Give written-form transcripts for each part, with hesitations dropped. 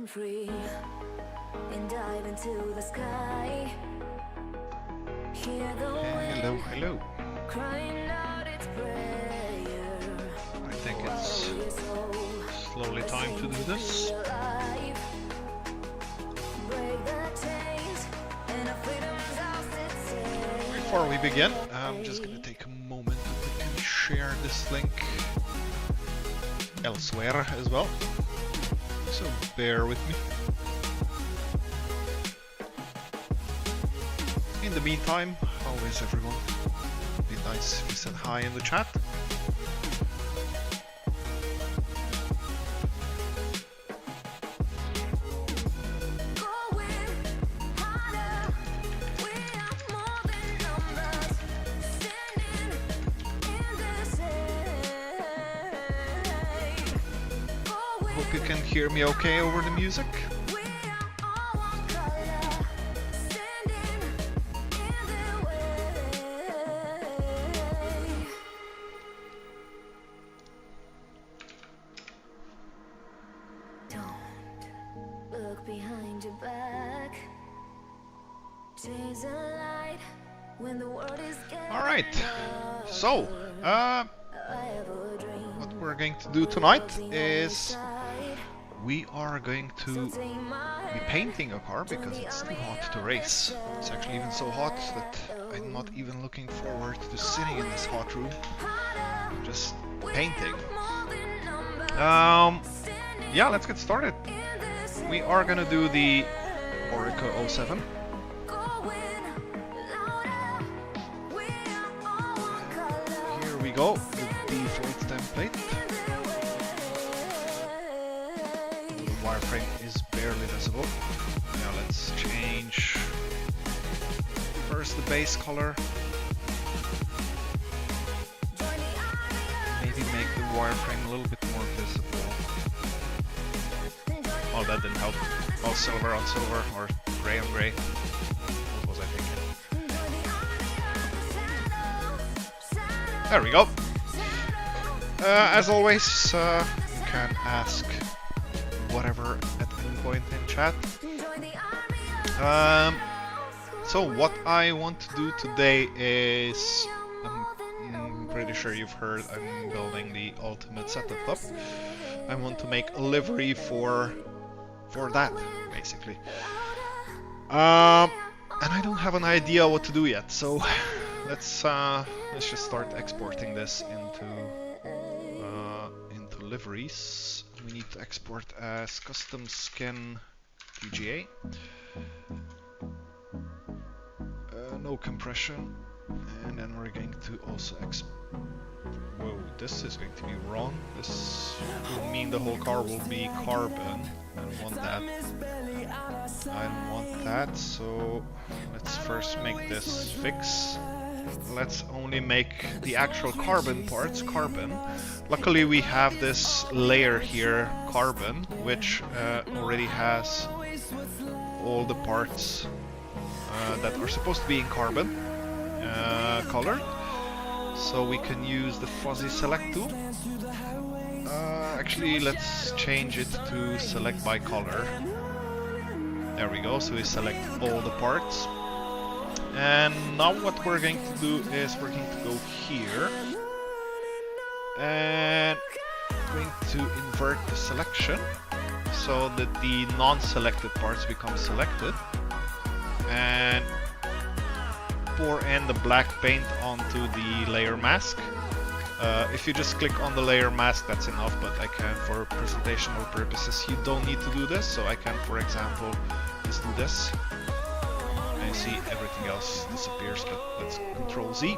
free and dive into the sky. Hear the wind Hello. crying out its prayer. I think it's slowly time to do this. Break the chains and our freedom's ours to take. Before we begin, I'm just gonna take a moment to quickly share this link elsewhere as well. So bear with me. In the meantime, how is everyone? Be nice if you said hi in the chat. Hope you can hear me okay over the music. Look behind your back. Chase a light when the world is getting All right. So, what we're going to do tonight is we are going to be painting a car because it's too hot to race. It's actually even so hot that I'm not even looking forward to sitting in this hot room. I'm just painting. Yeah, let's get started. We are gonna do the Oreca 07. Here we go, the default template. The wireframe is barely visible. Now let's change first the base color. Maybe make the wireframe a little bit more visible. Oh, that didn't help. Oh, silver on silver, or gray on gray. What was I thinking? There we go. As always, you can ask whatever at any point in chat. So what I want to do today is, I'm pretty sure you've heard I'm building the ultimate setup up. I want to make a livery for that, basically. And I don't have an idea what to do yet, so let's just start exporting this into liveries. We need to export as custom skin PGA. No compression, and then we're going to also whoa, this is going to be wrong. This will mean the whole car will be carbon. I don't want that. I don't want that, so let's first make this fix. Let's only make the actual carbon parts carbon. Luckily we have this layer here, carbon, which already has all the parts that are supposed to be in carbon colored. So we can use the fuzzy select tool. Actually, let's change it to select by color. There we go, so we select all the parts. And now what we're going to do is we're going to go here. And we're going to invert the selection so that the non-selected parts become selected. And pour in the black paint onto the layer mask. If you just click on the layer mask, that's enough, but I can, for presentational purposes, you don't need to do this, so I can, for example, just do this. And you see everything else disappears, but let's Control Z.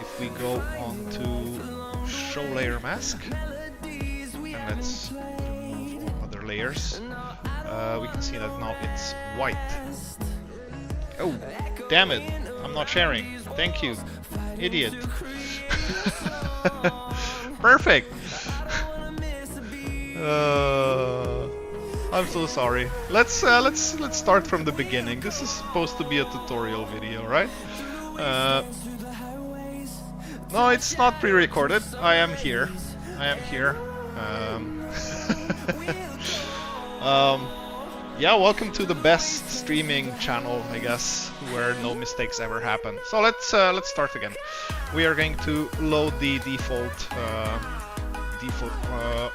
If we go on to Show Layer Mask, and let's remove all other layers, we can see that now it's white. Oh, damn it! I'm not sharing. Thank you, idiot. Perfect. I'm so sorry. Let's start from the beginning. This is supposed to be a tutorial video, right? No, it's not pre-recorded. I am here. Yeah, welcome to the best streaming channel, I guess, where no mistakes ever happen. So let's start again. We are going to load the default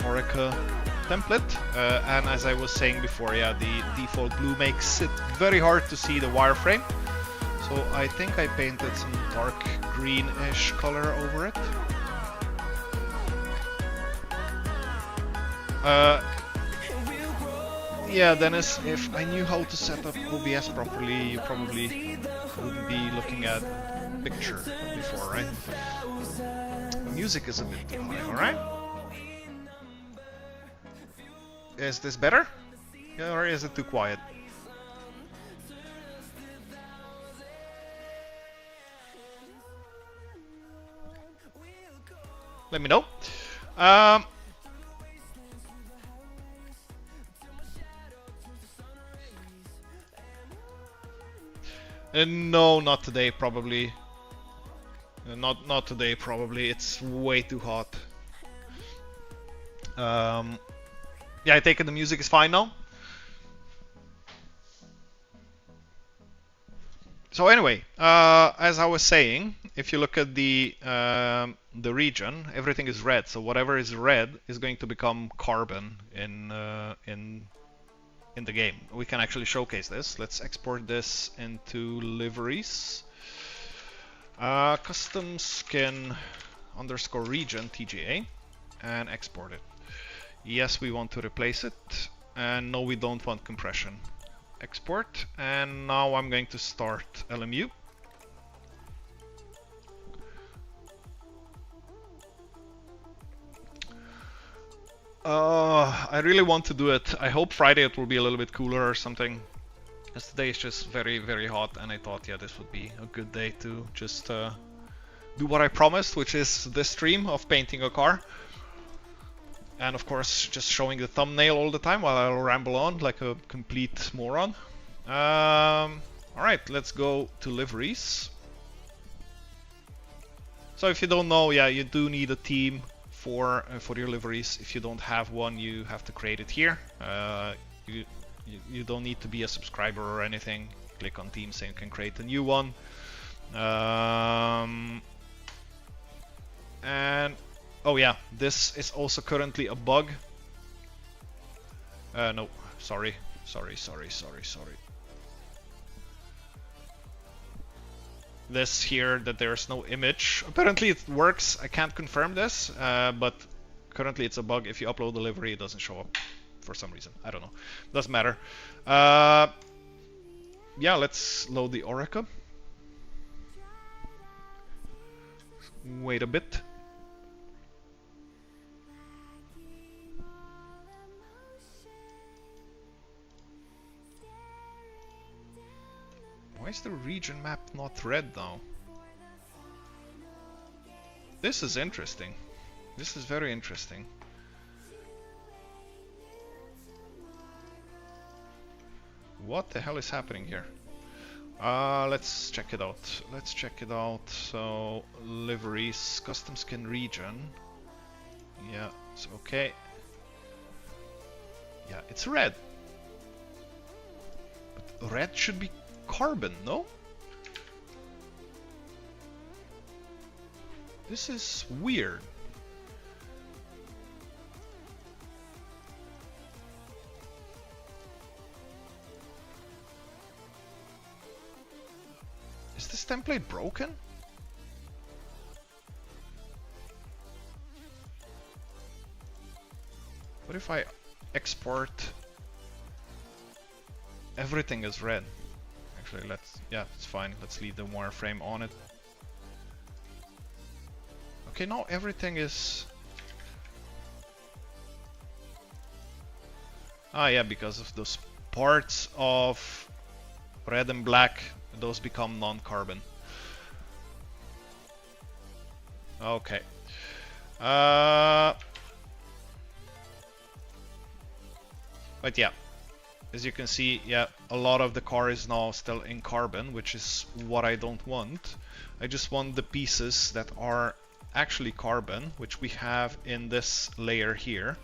Oreca template, and as I was saying before, yeah, the default blue makes it very hard to see the wireframe. So I think I painted some dark greenish color over it. Yeah, Dennis, if I knew how to set up OBS properly, you probably wouldn't be looking at picture before, right? The music is a bit too high, alright? Is this better? Yeah, or is it too quiet? Let me know. No, not today, probably. Not today, probably. It's way too hot. Yeah, I take it the music is fine now. So anyway, as I was saying, if you look at the region, everything is red. So whatever is red is going to become carbon in the game. We can actually showcase this. Let's export this into liveries. Custom skin underscore region TGA and export it. Yes, we want to replace it, and no, we don't want compression. Export, and now I'm going to start LMU. I really want to do it. I hope Friday it will be a little bit cooler or something. Because today is just very, very hot, and I thought, yeah, this would be a good day to just do what I promised, which is this stream of painting a car. And of course, just showing the thumbnail all the time while I'll ramble on like a complete moron. Alright, let's go to liveries. So if you don't know, yeah, you do need a team for your liveries. If you don't have one, you have to create it here. You don't need to be a subscriber or anything. Click on teams and you can create a new one. And oh yeah, this is also currently a bug. No, sorry. This here, that there's no image. Apparently it works. I can't confirm this, but currently it's a bug. If you upload the livery, it doesn't show up for some reason. I don't know. Doesn't matter. Yeah, let's load the Oreca. Wait a bit. Why is the region map not red now? This is interesting. This is very interesting. What the hell is happening here? Let's check it out. Let's check it out. So, liveries, custom skin region. Yeah, it's okay. Yeah, it's red. But red should be carbon, no? This is weird. Is this template broken? What if I export everything as red? Actually, yeah, it's fine. Let's leave the wireframe on it. Okay, now everything is... Ah, yeah, because of those parts of red and black, those become non-carbon. Okay. But yeah, as you can see, yeah, a lot of the car is now still in carbon, which is what I don't want. I just want the pieces that are actually carbon, which we have in this layer here,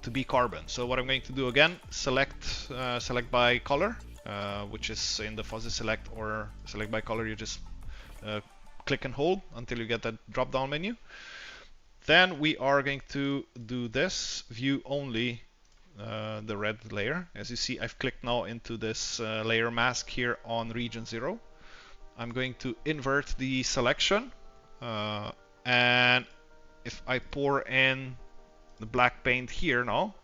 to be carbon. So what I'm going to do again, select by color, which is in the fuzzy select, or select by color. You just click and hold until you get that drop down menu. Then we are going to do this, view only the red layer. As you see, I've clicked now into this layer mask here on region 0. I'm going to invert the selection, and if I pour in the black paint here now,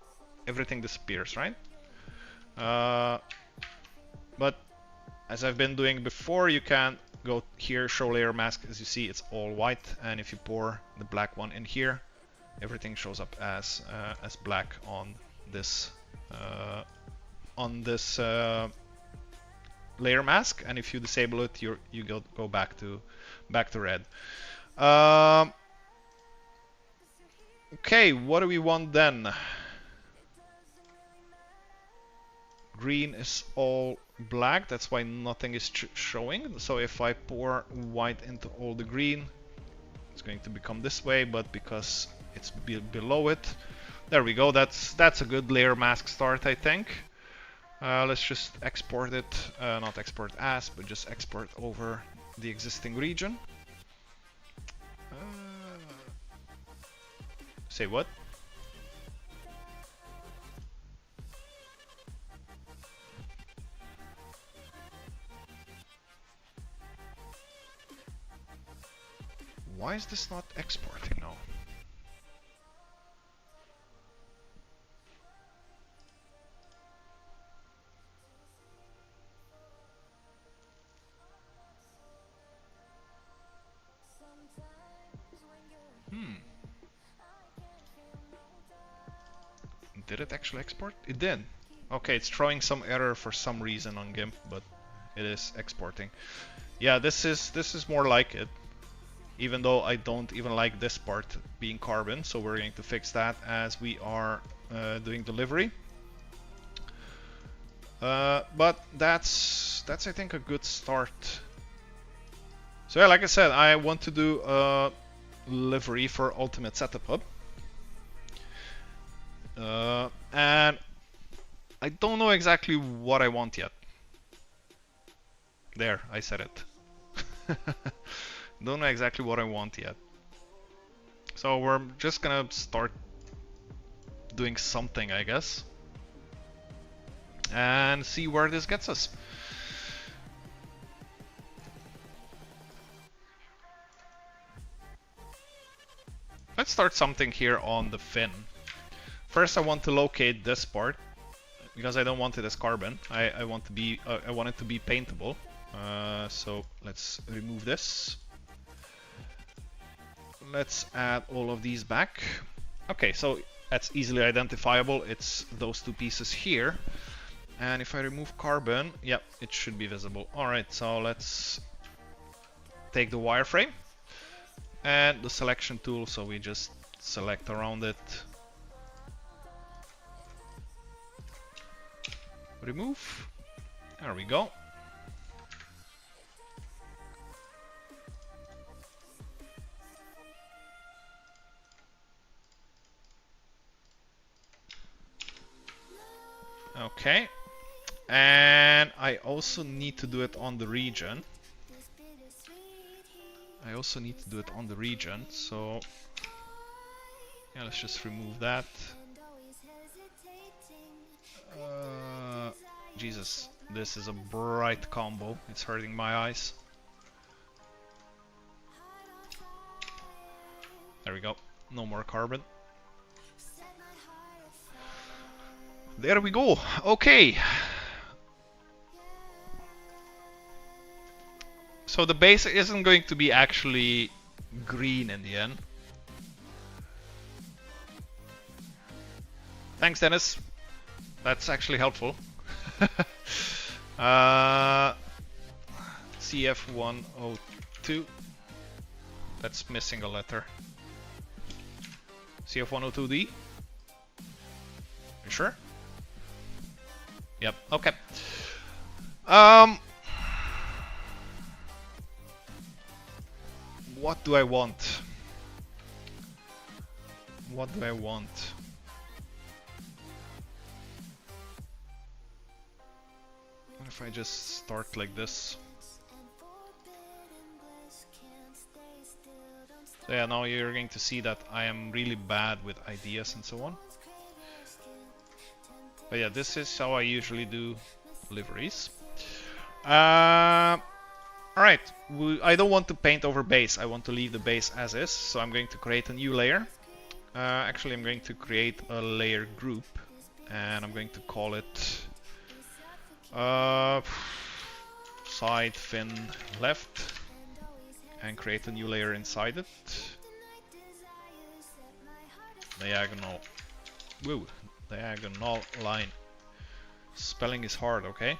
everything disappears, right? But as I've been doing before, you can go here, show layer mask. As you see, it's all white, and if you pour the black one in here, everything shows up as black on this layer mask. And if you disable it, you go back to red. Okay, what do we want then? Green is all black, that's why nothing is showing. So if I pour white into all the green, it's going to become this way, but because it's below it, there we go. That's a good layer mask start, I think. Let's just export it, not export as, but just export over the existing region. Say what? Why is this not exporting now? Did it actually export? It did. Okay, it's throwing some error for some reason on GIMP, but it is exporting. Yeah, this is more like it. Even though I don't even like this part being carbon, so we're going to fix that as we are doing delivery. But that's I think a good start. So yeah, like I said, I want to do a livery for Ultimate Setup Hub. And I don't know exactly what I want yet. There, I said it. Don't know exactly what I want yet. So we're just gonna start doing something, I guess, and see where this gets us. Let's start something here on the fin. First, I want to locate this part because I don't want it as carbon. I want it to be paintable. So let's remove this. Let's add all of these back. Okay, so that's easily identifiable. It's those two pieces here. And if I remove carbon, yep, it should be visible. Alright, so let's take the wireframe and the selection tool, so we just select around it. Remove. There we go. Okay, and I also need to do it on the region. So yeah, let's just remove that. Jesus, this is a bright combo. It's hurting my eyes. There we go. No more carbon. There we go. Okay. So the base isn't going to be actually green in the end. Thanks, Dennis. That's actually helpful. CF102. That's missing a letter. CF102D. You sure? Yep, okay. What do I want? if I just start like this. So yeah, now you're going to see that I am really bad with ideas and so on. But yeah, this is how I usually do liveries. Alright, I don't want to paint over base, I want to leave the base as is, so I'm going to create a new layer. Actually, I'm going to create a layer group, and I'm going to call it side fin left, and create a new layer inside it. Diagonal. Woo! Diagonal line. Spelling is hard, okay?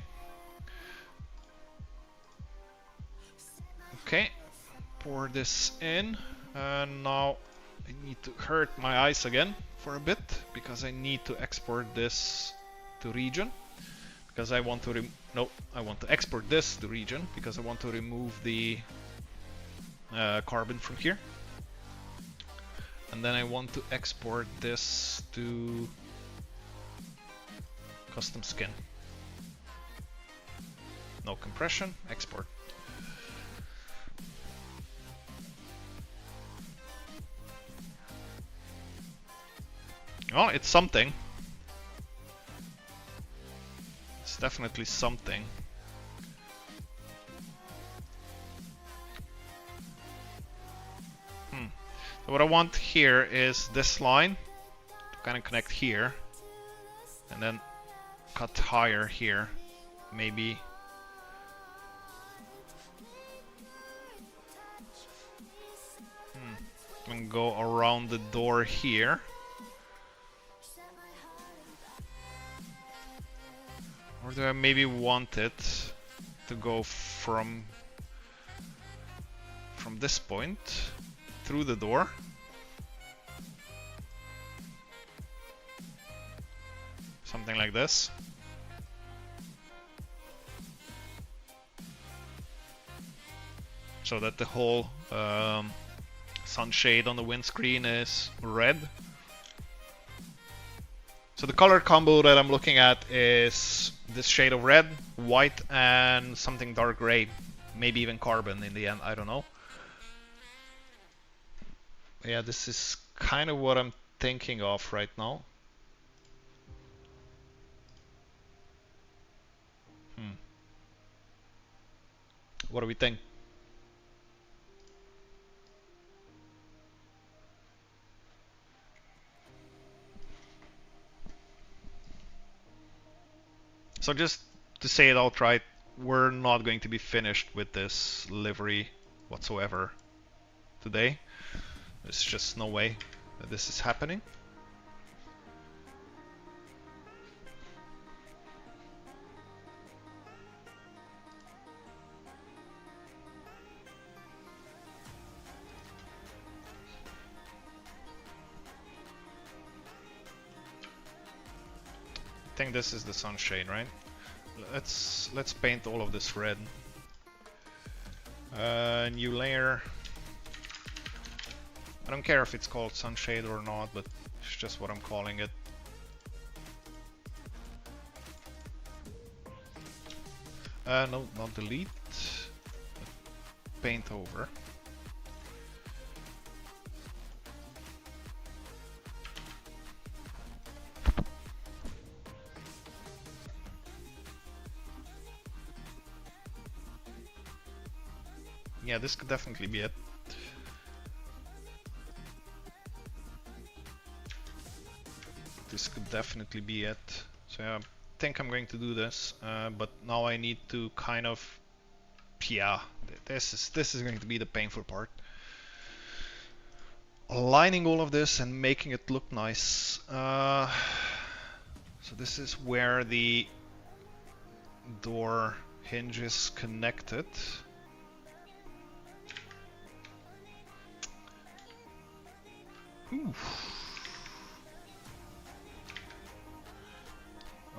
Okay, pour this in, and now I need to hurt my eyes again for a bit, because I need to export this to region. Because I want to I want to export this to region, because I want to remove the carbon from here. And then I want to export this to custom skin. No compression, export. Oh, it's something. It's definitely something. So what I want here is this line to kind of connect here, and then cut higher here, maybe. And go around the door here. Or do I maybe want it to go from this point through the door? Something like this. So that the whole sunshade on the windscreen is red. So the color combo that I'm looking at is this shade of red, white, and something dark gray. Maybe even carbon in the end, I don't know. Yeah, this is kind of what I'm thinking of right now. What do we think? So just to say it outright, we're not going to be finished with this livery whatsoever today. There's just no way that this is happening. I think this is the sunshade, right? Let's paint all of this red. New layer. I don't care if it's called sunshade or not, but it's just what I'm calling it. No, not delete. Paint over. Yeah, this could definitely be it. This could definitely be it. So yeah, I think I'm going to do this, but now I need to kind of, yeah, this is going to be the painful part. Aligning all of this and making it look nice. So this is where the door hinge is connected. Whew.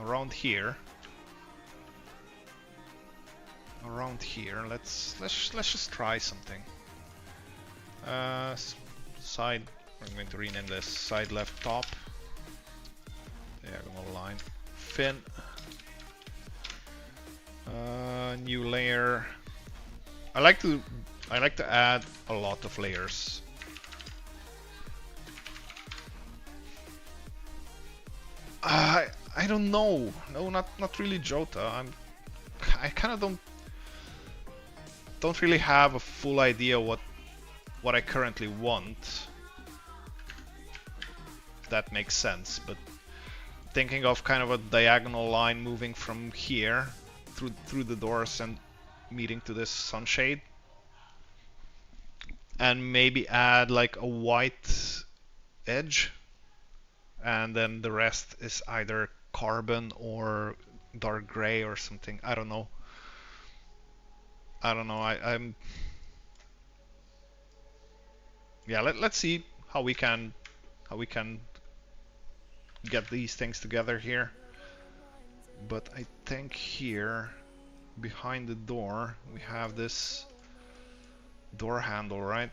Around here. Let's just try something. Side. I'm going to rename this side left top. Diagonal line. Fin. New layer. I like to add a lot of layers. I don't know. No, not really Jota. I kind of don't really have a full idea what I currently want. If that makes sense, but thinking of kind of a diagonal line moving from here through the doors and meeting to this sunshade, and maybe add like a white edge, and then the rest is either carbon or dark gray or something. I don't know. I'm yeah. Let's see how we can get these things together here. But I think here behind the door we have this door handle, right?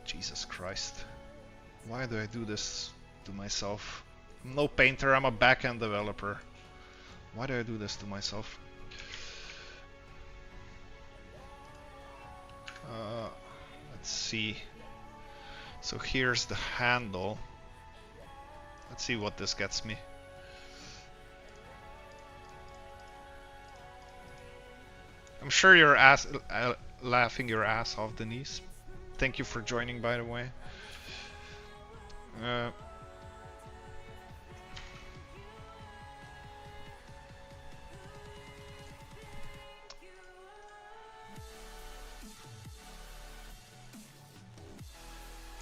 Jesus Christ. Why do I do this to myself? I'm no painter, I'm a back-end developer. Why do I do this to myself? Let's see. So here's the handle. Let's see what this gets me. I'm sure you're laughing your ass off, Denise. Thank you for joining, by the way.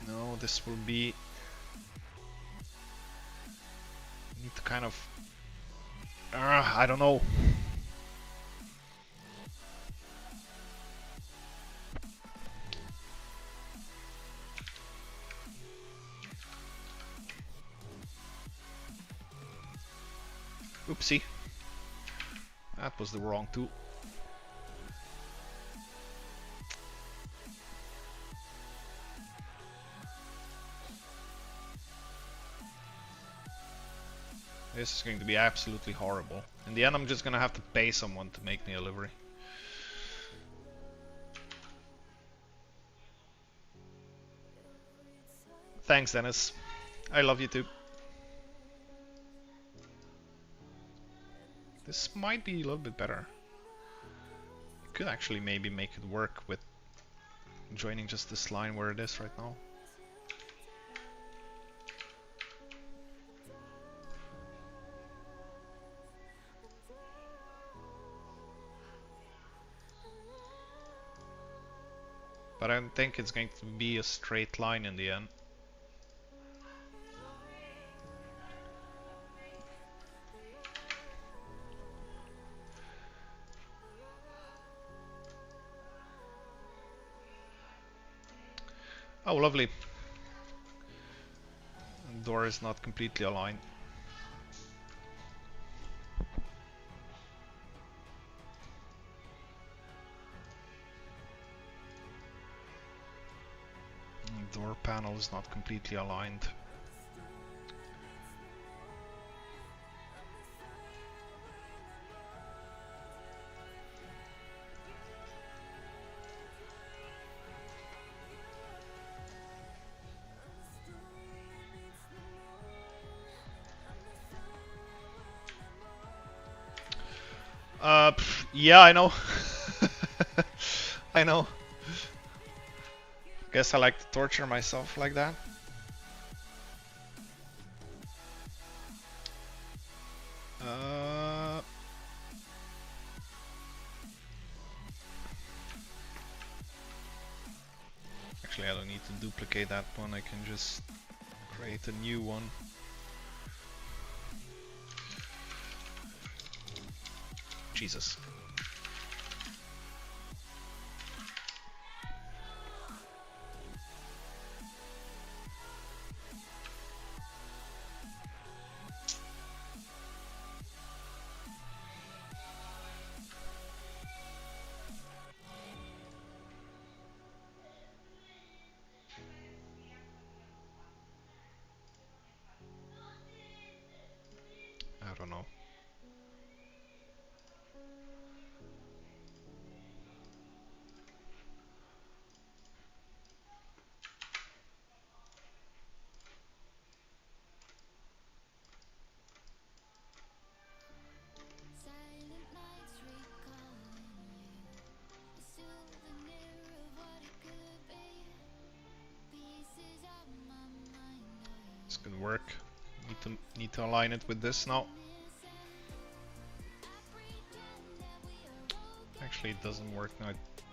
No, this will be... Need to kind of... I don't know. Oopsie. That was the wrong tool. This is going to be absolutely horrible. In the end, I'm just going to have to pay someone to make me a livery. Thanks, Dennis. I love you too. This might be a little bit better. I could actually maybe make it work with joining just this line where it is right now. But I don't think it's going to be a straight line in the end. Oh, lovely. The door is not completely aligned. The door panel is not completely aligned. Yeah, I know. I know. Guess I like to torture myself like that. Actually, I don't need to duplicate that one. I can just create a new one. Jesus. don't know. Silent nights recalling you, a souvenir of what it could be. Pieces of my mind are This could work. Need to align it with this now. missing. I pretend that we are okay, Actually, it doesn't work now. It like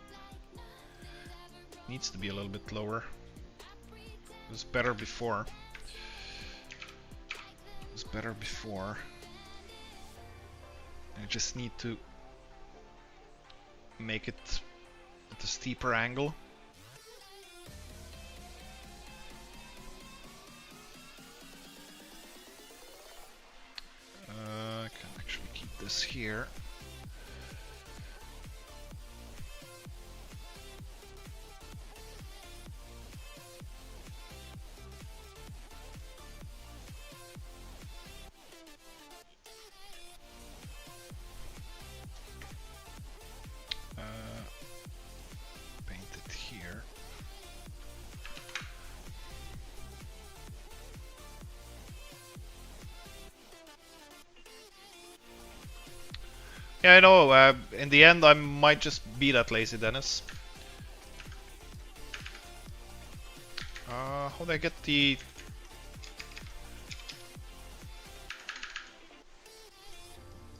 nothing's ever broken. needs to be a little bit lower. I pretend It was better before. It was better before. I just need to make it at a steeper angle. I can actually keep this here. Paint it here. Yeah, I know. In the end, I might just be that lazy, Dennis. How do I get the...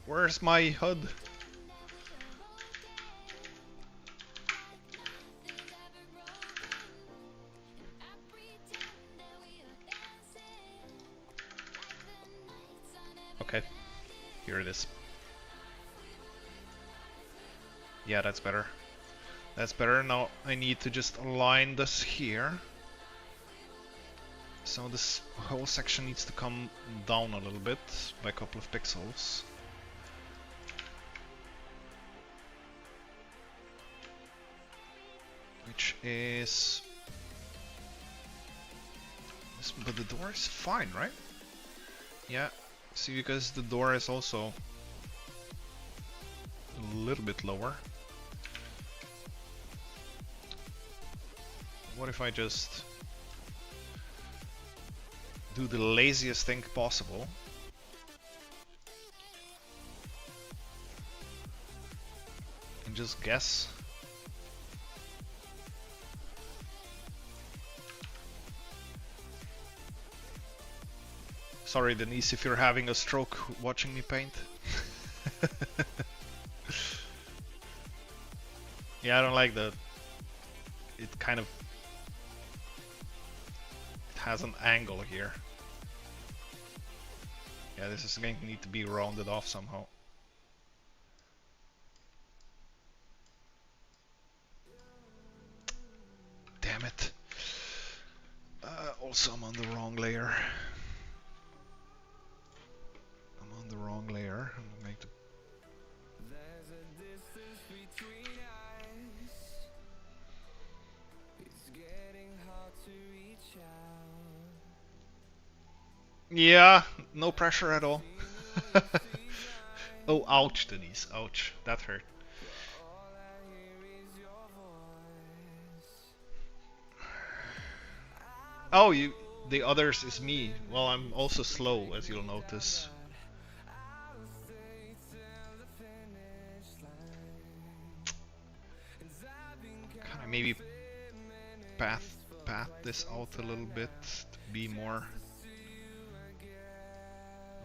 Where's my HUD? Okay, here it is. Yeah, that's better. That's better. Now I need to just align this here. So this whole section needs to come down a little bit by a couple of pixels. Which is... But the door is fine, right? Yeah, see, because the door is also a little bit lower. What if I just do the laziest thing possible? And just guess. Sorry, Denise, if you're having a stroke watching me paint. Yeah, I don't like that. It kind of... It has an angle here. Yeah, this is going to need to be rounded off somehow. Damn it. Also, I'm on the wrong layer. I'm on the wrong layer. I'm gonna make the... There's a distance between us. It's getting hard to reach out. Yeah, no pressure at all. Oh, ouch, Denise. Ouch. That hurt. All I hear is your voice. Oh, the others is me. Well, I'm also slow, as you'll notice. I'll stay till the finish line. And I've been Can I maybe path this out a little bit to be more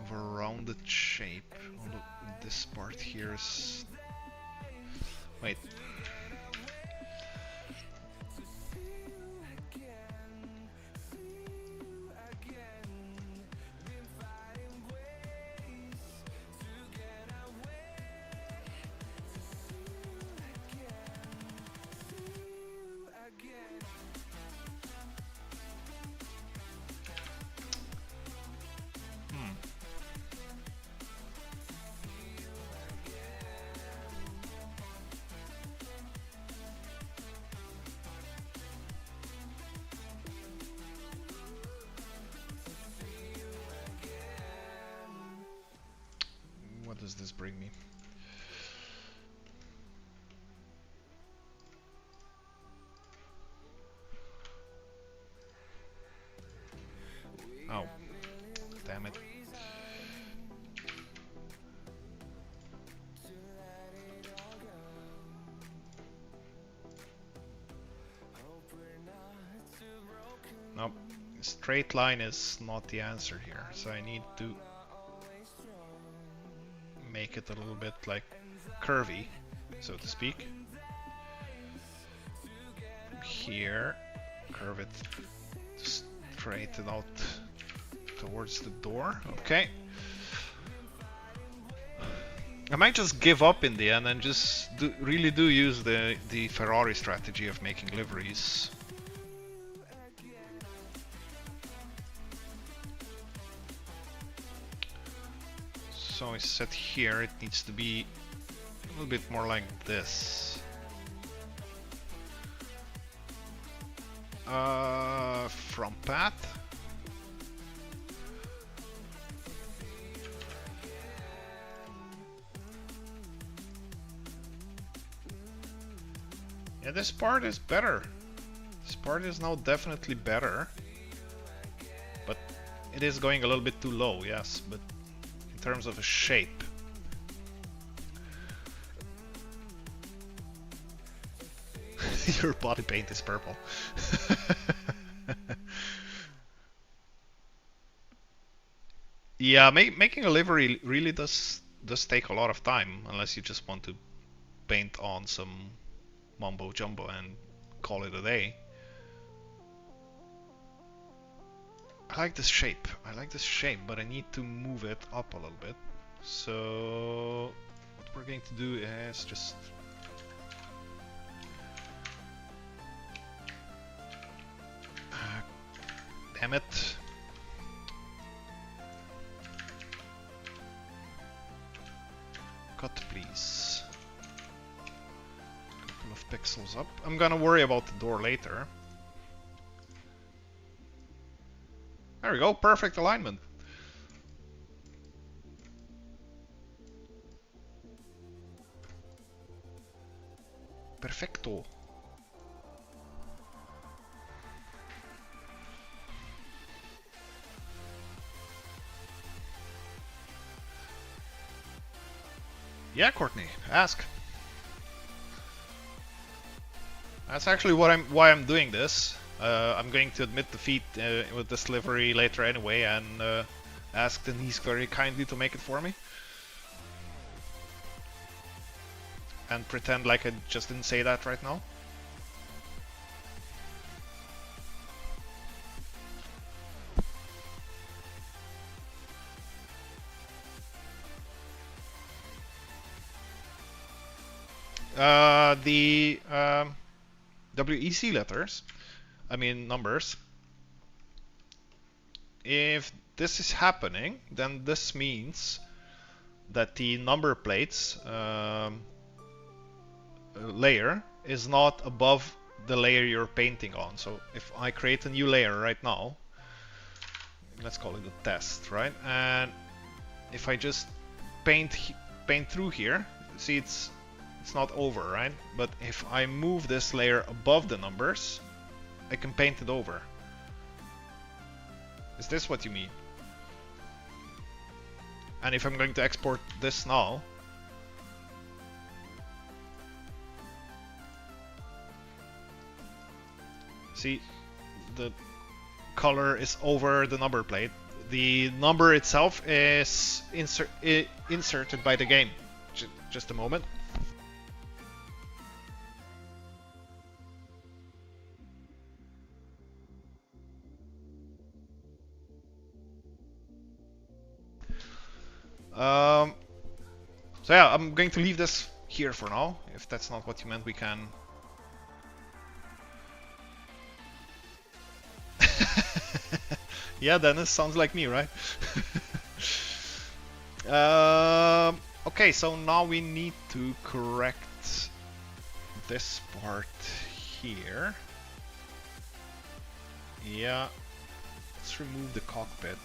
of a rounded shape? Although this part here is... Wait. bring me? Oh, damn it. Nope, straight line is not the answer here, so I need to make it a little bit like curvy, so to speak. Here, curve it, straighten out towards the door. Okay. I might just give up in the end and just really use the Ferrari strategy of making liveries. So I said here it needs to be a little bit more like this. Front path. Yeah, this part is better. This part is now definitely better. But it is going a little bit too low, yes, but in terms of a shape. Your body paint is purple. Yeah, making a livery really does take a lot of time, unless you just want to paint on some mumbo jumbo and call it a day. I like this shape. But I need to move it up a little bit. So what we're going to do is just damn it. Cut, please. Couple of pixels up. I'm gonna worry about the door later. There we go, perfect alignment. Perfecto. Yeah, Courtney, ask. That's actually why I'm doing this. I'm going to admit defeat with this livery later anyway, and ask Denise very kindly to make it for me. And pretend like I just didn't say that right now. The WEC letters, I mean numbers, if this is happening, then this means that the number plates layer is not above the layer you're painting on. So if I create a new layer right now, let's call it a test, right? And if I just paint through here, see it's not over, right? But if I move this layer above the numbers, I can paint it over. Is this what you mean? And if I'm going to export this now, see, the color is over the number plate. The number itself is inserted by the game. Just a moment. So yeah, I'm going to leave this here for now. If that's not what you meant, we can... Yeah, Dennis, sounds like me, right? Okay, so now we need to correct this part here. Yeah, let's remove the cockpit.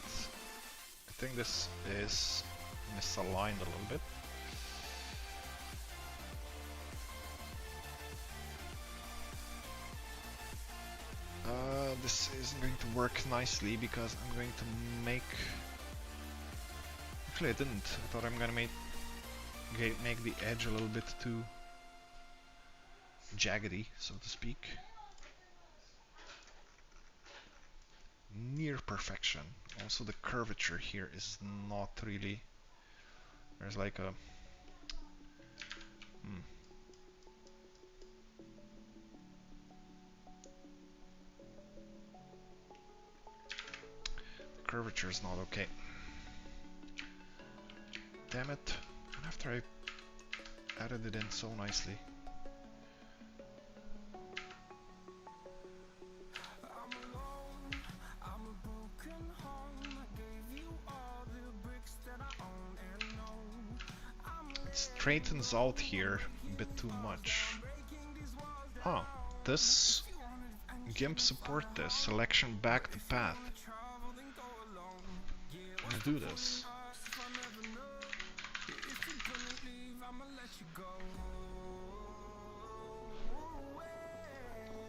I think this is misaligned a little bit. isn't going to work nicely because I'm going to make... Actually I didn't. I thought I'm gonna make the edge a little bit too jaggedy, so to speak. Near perfection. Also the curvature here is not really... There's like a... The curvature is not okay. Damn it. And after I added it in so nicely. It straightens out here a bit too much. Huh. This GIMP support this. Selection back to path. Let's do this.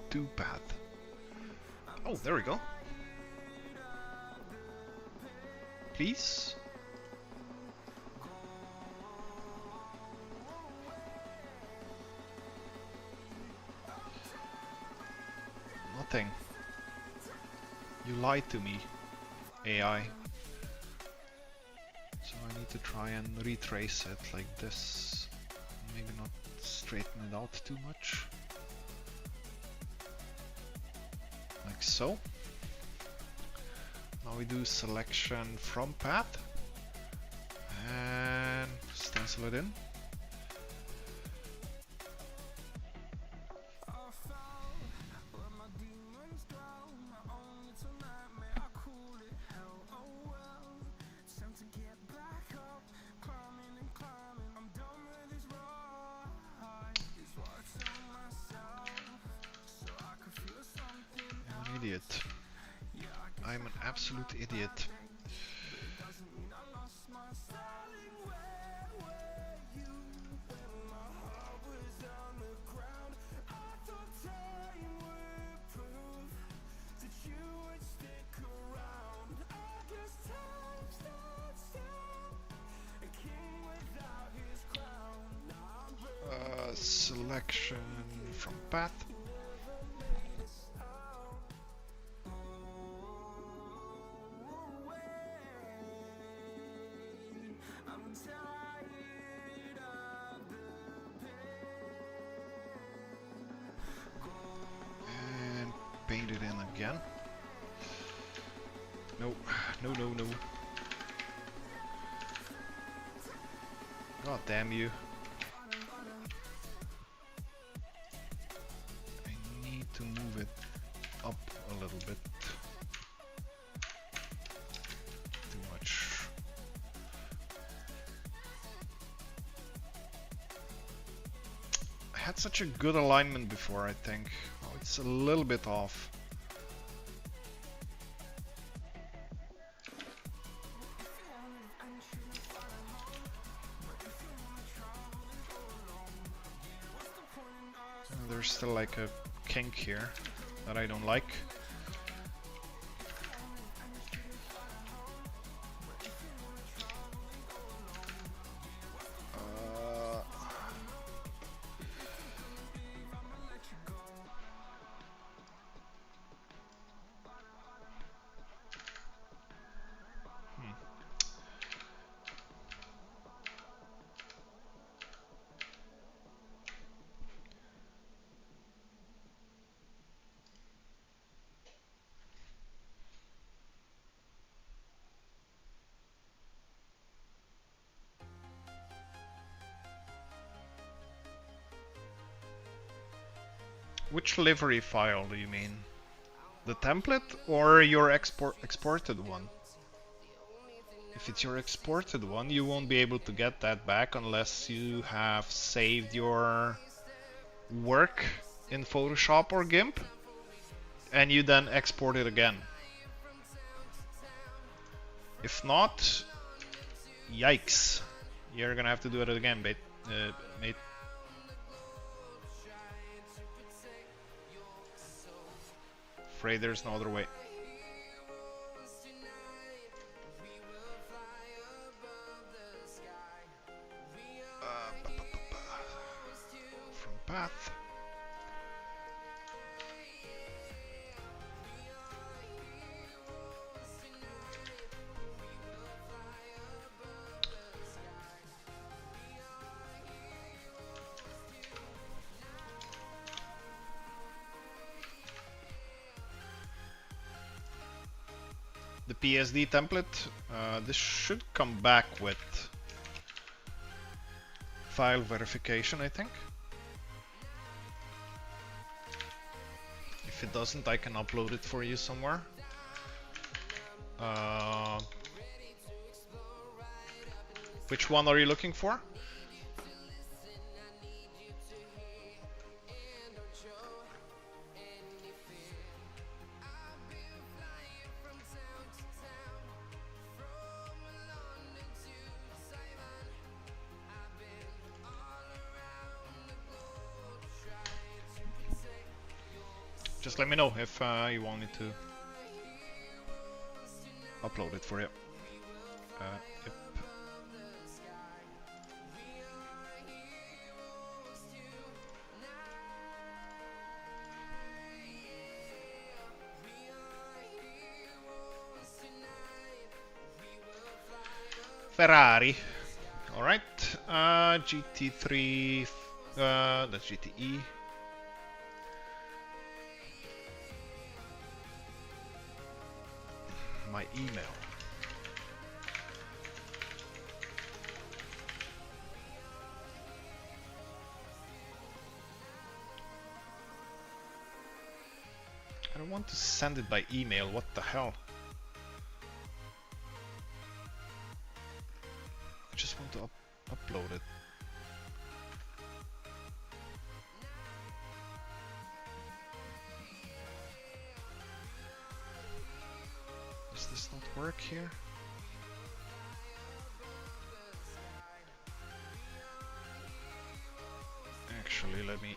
Do path. Oh, there we go. Please. Nothing. You lied to me, AI. So I need to try and retrace it like this. Maybe not straighten it out too much. Like so. Now we do selection from path and stencil it in. Idiot. I'm an absolute idiot. Selection from path. And paint it in again. No, no, no, no. God damn you. To move it up a little bit. Too much. I had such a good alignment before, I think. Oh, it's a little bit off. There's still like a kink here that I don't like. Which livery file do you mean? The template or your exported one? If it's your exported one, you won't be able to get that back unless you have saved your work in Photoshop or GIMP and you then export it again. If not, yikes, you're gonna have to do it again, mate. Afraid there's no other way. path. The PSD template, this should come back with file verification, I think. If it doesn't, I can upload it for you somewhere. Which one are you looking for? Just let me know if you want me to upload it for you. Yep. Ferrari. All right. GT3. That's GTE. My email. I don't want to send it by email, what the hell? I just want to upload it. Does this not work here? Actually, let me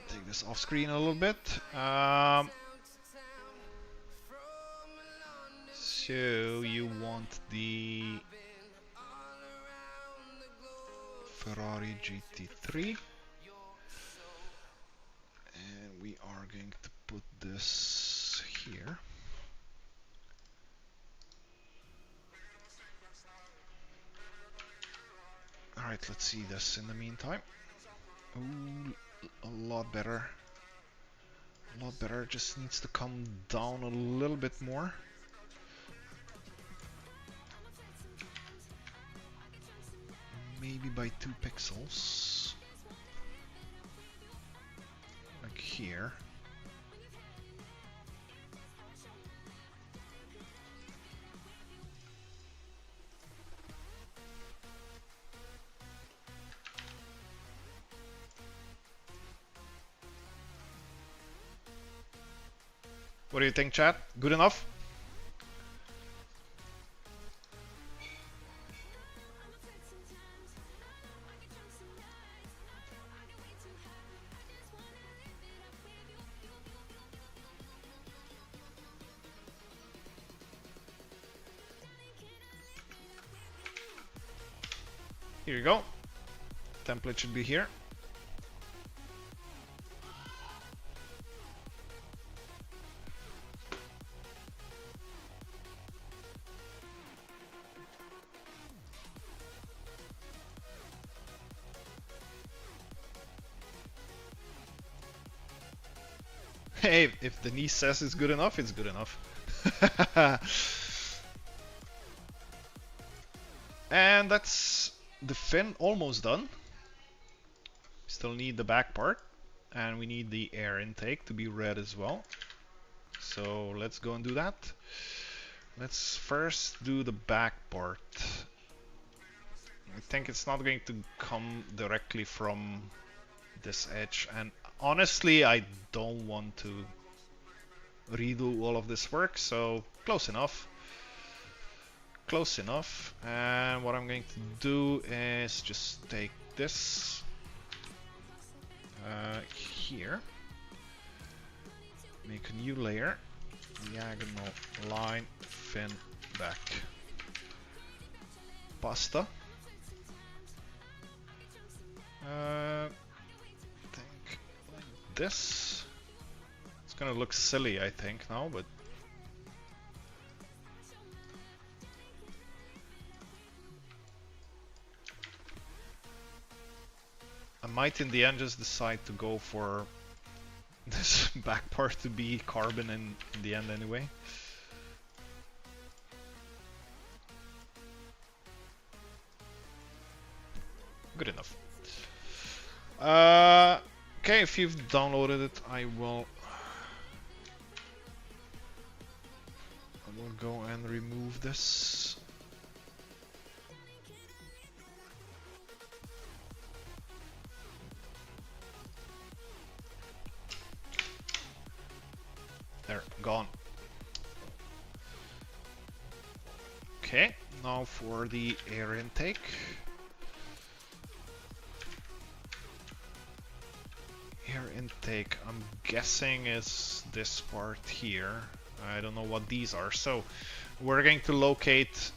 take this off screen a little bit. So you want the Ferrari GT3, and we are going to put this here. Alright, let's see this in the meantime. Ooh, a lot better. A lot better, just needs to come down a little bit more. Maybe by 2 pixels. Like here. What do you think, chat? Good enough? Here you go. Template should be here. Hey, if Denise says it's good enough, it's good enough. And that's the fin almost done. Still need the back part, and we need the air intake to be red as well. So let's go and do that. Let's first do the back part. I think it's not going to come directly from this edge, and honestly I don't want to redo all of this work, so close enough. Close enough. And what I'm going to do is just take this here, make a new layer, diagonal line, fin, back, pasta. think like this. It's gonna look silly, I think, now, but I might in the end just decide to go for this back part to be carbon in the end anyway. Good enough. Okay, if you've downloaded it, I will go and remove this. There, gone. Okay, now for the air intake. Air intake, I'm guessing is this part here. I don't know what these are, so we're going to locate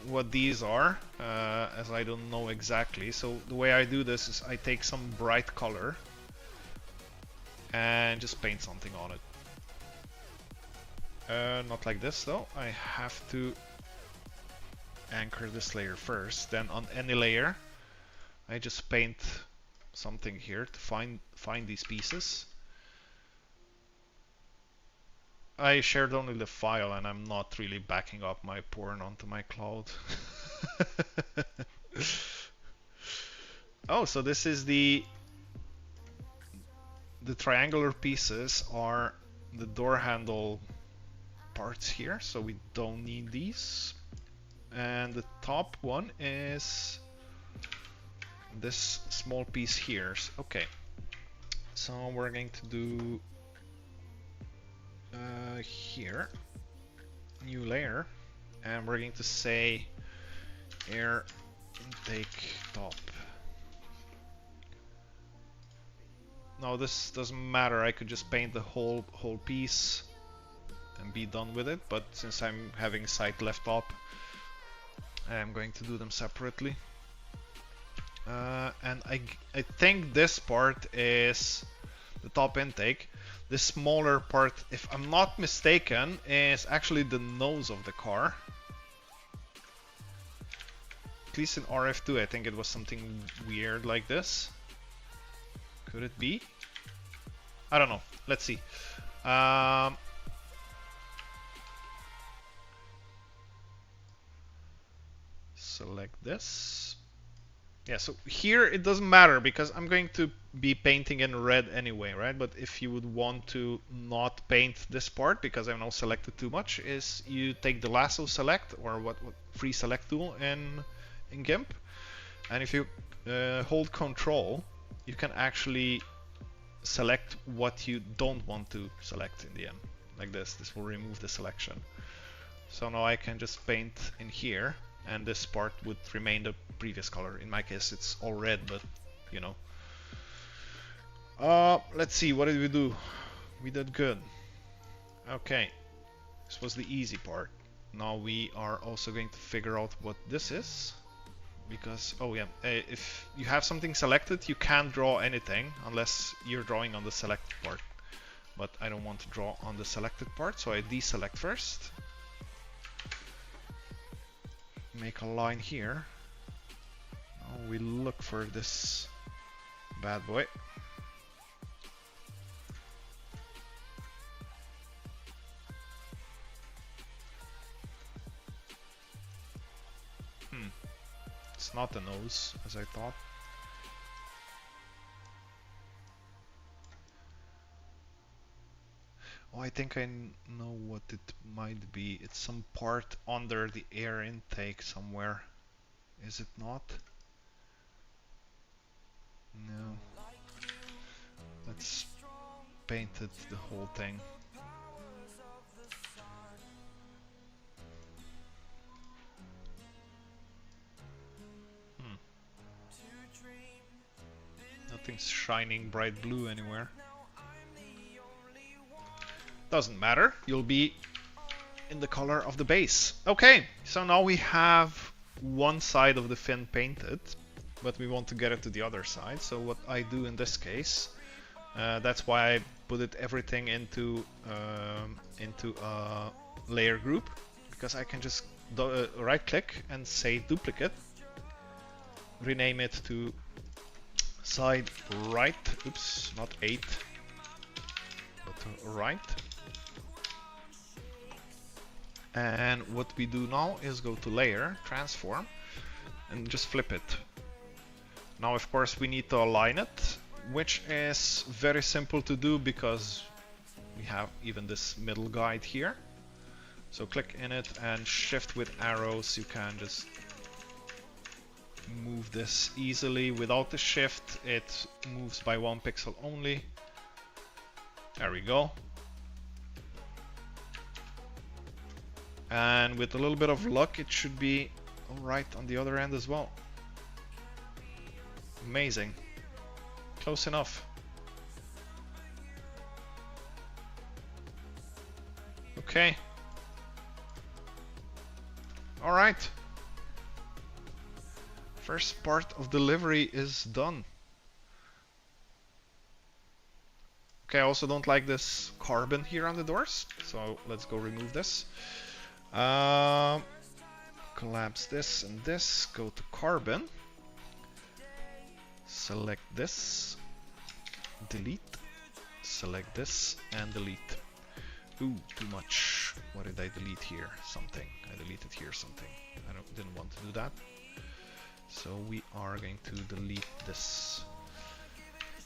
what these are, as I don't know exactly. So the way I do this is I take some bright color and just paint something on it. Not like this though. I have to anchor this layer first. Then on any layer, I just paint something here to find these pieces. I shared only the file and I'm not really backing up my porn onto my cloud. Oh, so this is the triangular pieces are the door handle parts here, so we don't need these. And the top one is this small piece here. Okay, so we're going to do here, new layer, and we're going to say air intake top. Now this doesn't matter, I could just paint the whole piece and be done with it, but since I'm having sight left up, I'm going to do them separately. And I think this part is the top intake. The smaller part, if I'm not mistaken, is actually the nose of the car. At least in RF2, I think it was something weird like this. Could it be? I don't know. Let's see. Select this. Yeah, so here it doesn't matter because I'm going to be painting in red anyway, right? But if you would want to not paint this part because I've now selected too much, is you take the lasso select or what free select tool in GIMP, and if you hold Control, you can actually select what you don't want to select in the end, like this. This will remove the selection. So now I can just paint in here, and this part would remain the previous color. In my case, it's all red, but you know. Let's see, what did we do? We did good. Okay, this was the easy part. Now we are also going to figure out what this is, because oh yeah, if you have something selected, you can't draw anything unless you're drawing on the selected part. But I don't want to draw on the selected part, so I deselect first. Make a line here. Now we look for this bad boy. It's not the nose, as I thought. Oh, I think I know what it might be. It's some part under the air intake somewhere. Is it not? No. Let's paint it, the whole thing. Nothing's shining bright blue anywhere. Doesn't matter, you'll be in the color of the base. Okay, so now we have one side of the fin painted. but we want to get it to the other side. So what I do in this case, that's why I put everything into a layer group, because I can just right click and say duplicate, rename it to side right, oops, not 8, but right. And what we do now is go to layer, transform, and just flip it. Now of course we need to align it, which is very simple to do because we have even this middle guide here. So click in it and shift with arrows, you can just move this easily. Without the shift it moves by 1 pixel only. There we go. And with a little bit of luck it should be alright on the other end as well. Amazing. Close enough. Okay. Alright. First part of the livery is done. Okay, I also don't like this carbon here on the doors, so let's go remove this. Collapse this and this, go to carbon, select this, delete, select this and delete. Ooh, too much. What did I delete here? Something. I deleted here something. I didn't want to do that. So we are going to delete this.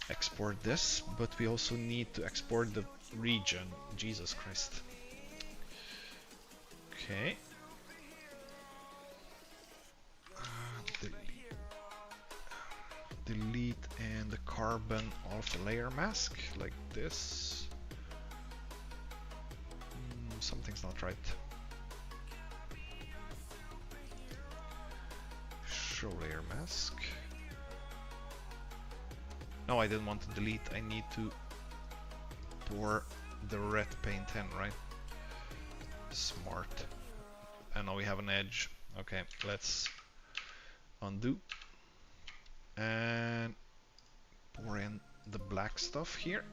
Export this, but we also need to export the region. Jesus Christ. Okay. Delete and the carbon alpha layer mask like this. Something's not right. Show layer mask. No, I didn't want to delete. I need to pour the red paint in, right? Smart. And now we have an edge. Okay, let's undo. And pour in the black stuff here.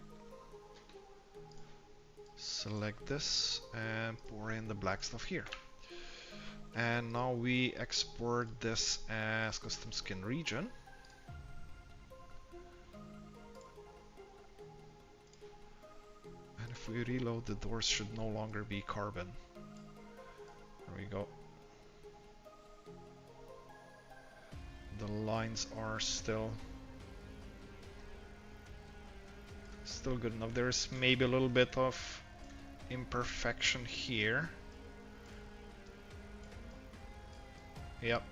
Select this and pour in the black stuff here. And now we export this as custom skin region. And if we reload, the doors should no longer be carbon. There we go. The lines are still good enough. There's maybe a little bit of imperfection here. Yep.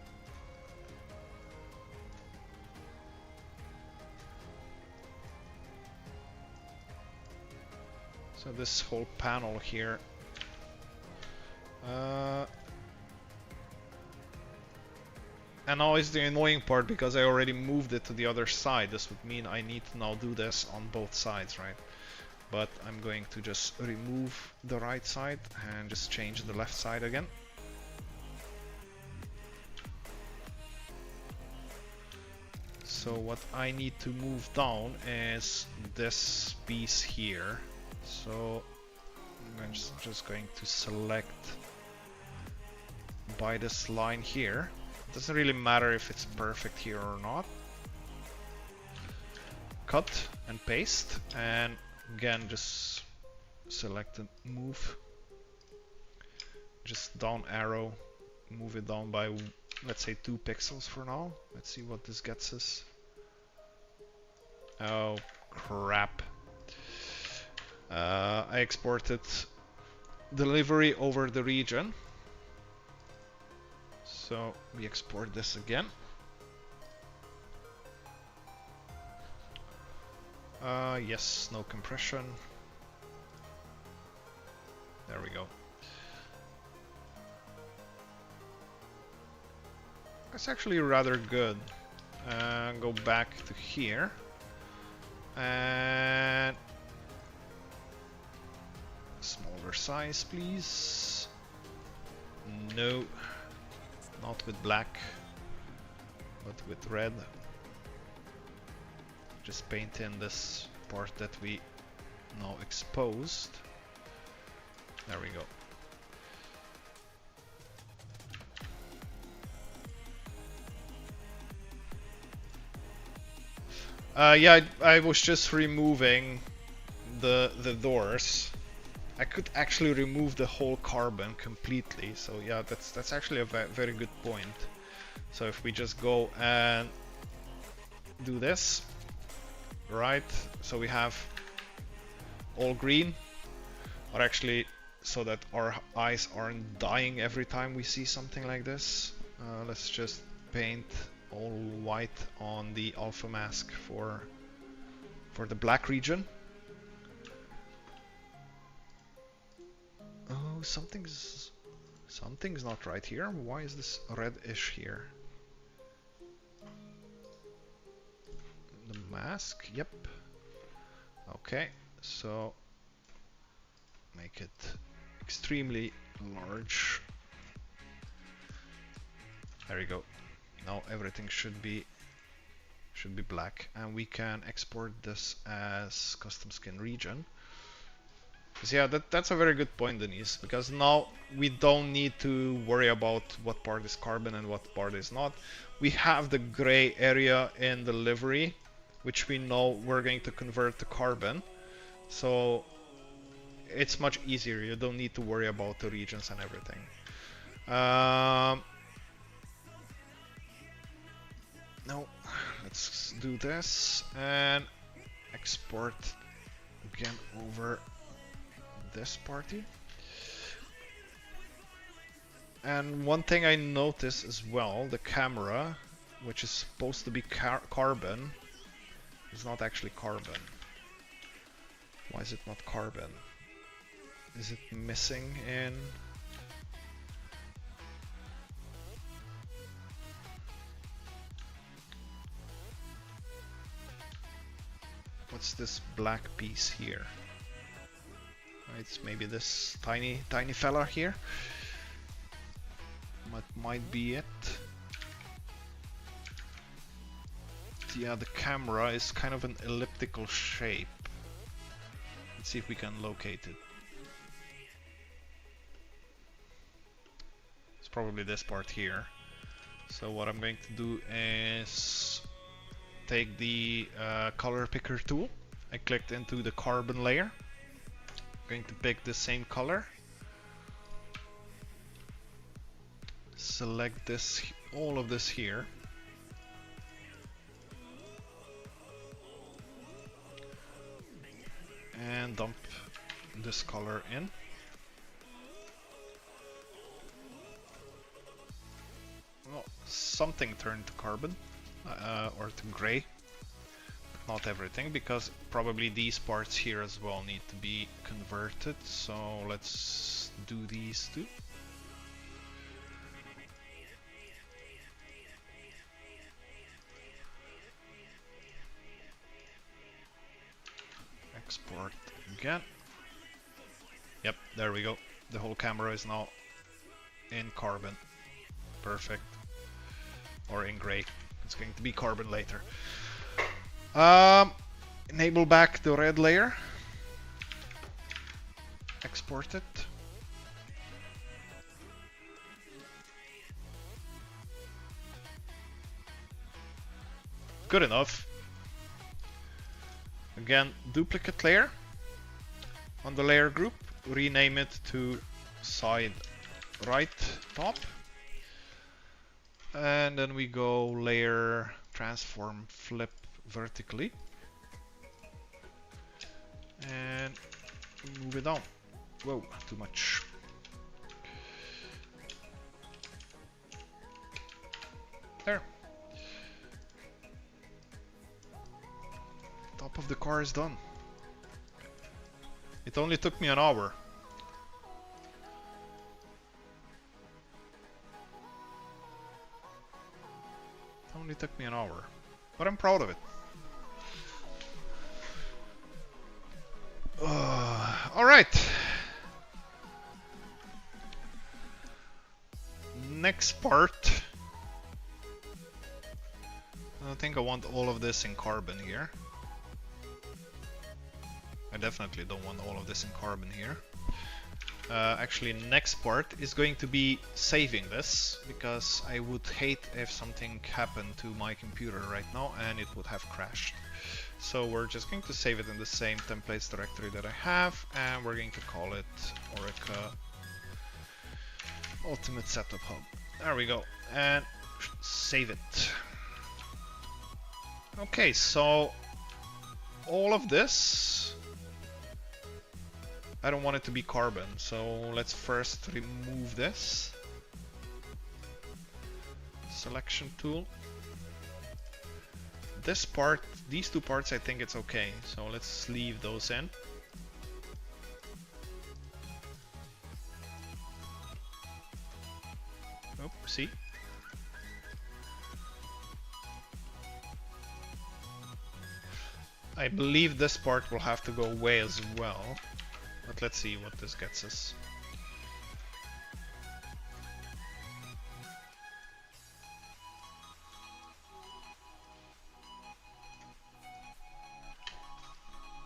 So this whole panel here, and now is the annoying part because I already moved it to the other side. This would mean I need to now do this on both sides, right? But I'm going to just remove the right side and just change the left side again. So what I need to move down is this piece here. So I'm just going to select by this line here. It doesn't really matter if it's perfect here or not. Cut and paste, and again just select and move. Just down arrow, move it down by, let's say, 2 pixels for now. Let's see what this gets us. Oh crap. I exported delivery over the region. So we export this again. Yes, no compression. There we go. That's actually rather good. Go back to here. And smaller size, please. No, not with black, but with red. Just paint in this part that we now exposed. There we go. Yeah, I was just removing the doors. I could actually remove the whole carbon completely. So yeah, that's actually a very good point. So if we just go and do this, right? So we have all green, or actually so that our eyes aren't dying every time we see something like this. Let's just paint all white on the alpha mask for the black region. Oh, something's not right here. Why is this reddish here? The mask, yep. Okay, so make it extremely large. There we go. Now everything should be black, and we can export this as custom skin region. Because yeah, that's a very good point, Denise, because now we don't need to worry about what part is carbon and what part is not. We have the gray area in the livery, which we know we're going to convert to carbon. So it's much easier. You don't need to worry about the regions and everything. No, let's do this and export again over this party. And one thing I noticed as well, the camera, which is supposed to be carbon, is not actually carbon. Why is it not carbon? Is it missing in... What's this black piece here? It's maybe this tiny fella here. Might be it. Yeah, the camera is kind of an elliptical shape. Let's see if we can locate it. It's probably this part here. So what I'm going to do is take the color picker tool. I clicked into the carbon layer. I'm going to pick the same color. Select this, all of this here. And dump this color in. Well, something turned to carbon. Or to gray, but not everything, because probably these parts here as well need to be converted. So let's do these two. Export again. Yep, there we go. The whole camera is now in carbon. Perfect. Or in gray. It's going to be carbon later. Enable back the red layer. Export it. Good enough. Again, duplicate layer. On the layer group, rename it to side right top. And then we go layer, transform, flip vertically. And move it down. Whoa, too much. There. Top of the car is done. It only took me an hour. Only took me an hour, but I'm proud of it. All right. Next part I think I want all of this in carbon here. I definitely don't want all of this in carbon here. Actually, next part is going to be saving this, because I would hate if something happened to my computer right now and it would have crashed. So we're just going to save it in the same templates directory that I have, and we're going to call it Oreca Ultimate Setup Hub. There we go, and save it. Okay, so all of this, I don't want it to be carbon, so let's first remove this. Selection tool. This part, these two parts, I think it's okay, so let's leave those in. Oh, see? I believe this part will have to go away as well, but let's see what this gets us.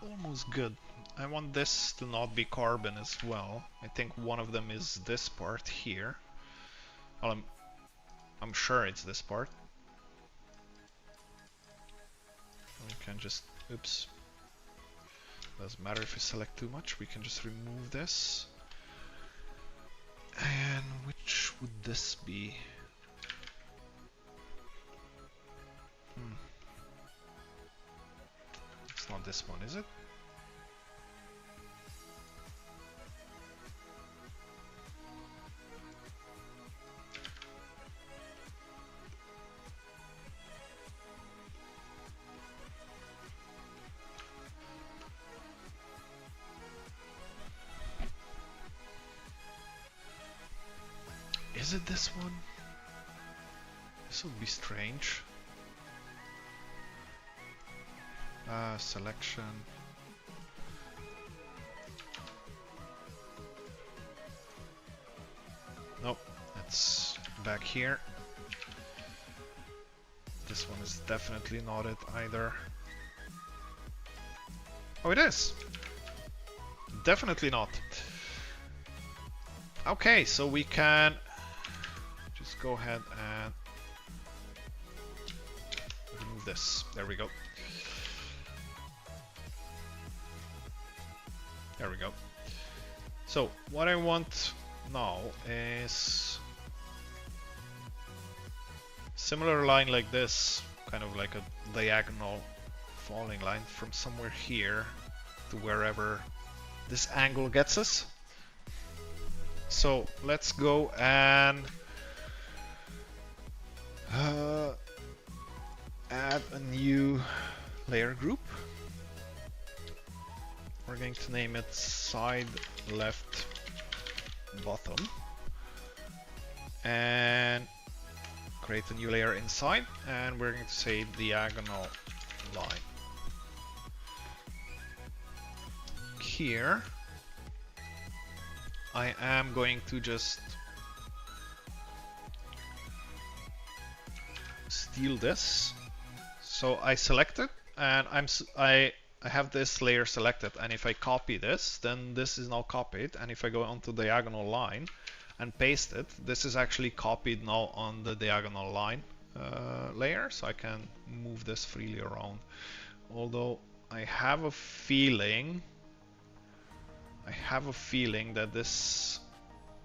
Almost good. I want this to not be carbon as well. I think one of them is this part here. Well, I'm sure it's this part. We can just, oops. Doesn't matter if we select too much, we can just remove this. And which would this be? It's not this one, is it? Is it this one? This would be strange. Selection. Nope, it's back here. This one is definitely not it either. Oh, it is! Definitely not. Okay, so we can just go ahead and remove this. There we go. There we go. So what I want now is similar line like this, kind of like a diagonal falling line from somewhere here to wherever this angle gets us. So let's go and add a new layer group. We're going to name it side left bottom and create a new layer inside, and we're going to say diagonal line. Here I am going to just steal this. So I select it, and I have this layer selected, and if I copy this, then this is now copied, and if I go onto diagonal line and paste it, this is actually copied now on the diagonal line layer, so I can move this freely around. Although I have a feeling that this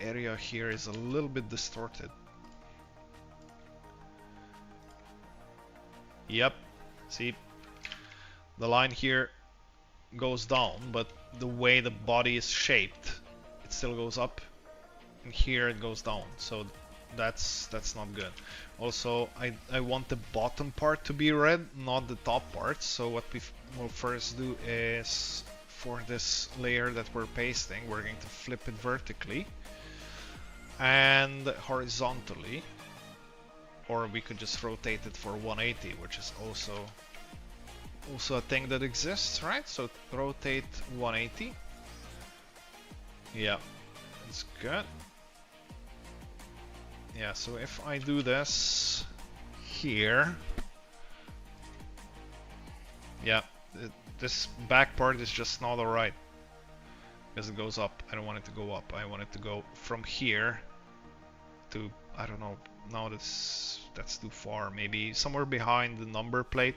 area here is a little bit distorted. Yep, see? The line here goes down, but the way the body is shaped, it still goes up, and here it goes down. So that's not good. Also, I want the bottom part to be red, not the top part. So what we will first do is, for this layer that we're pasting, we're going to flip it vertically and horizontally, or we could just rotate it for 180, which is also a thing that exists, right? So rotate 180. Yeah, that's good. Yeah, so if I do this here, Yeah, this back part is just not alright. Because it goes up. I don't want it to go up. I want it to go from here to, I don't know, no, that's too far. Maybe somewhere behind the number plate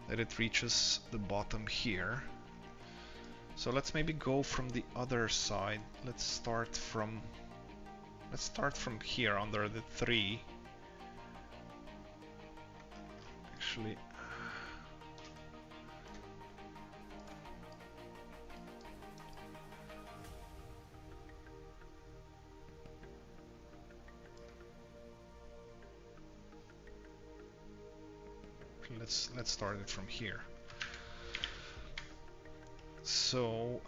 that it reaches the bottom here. So let's maybe go from the other side. Let's start from here under the 3. Actually, let's start it from here. So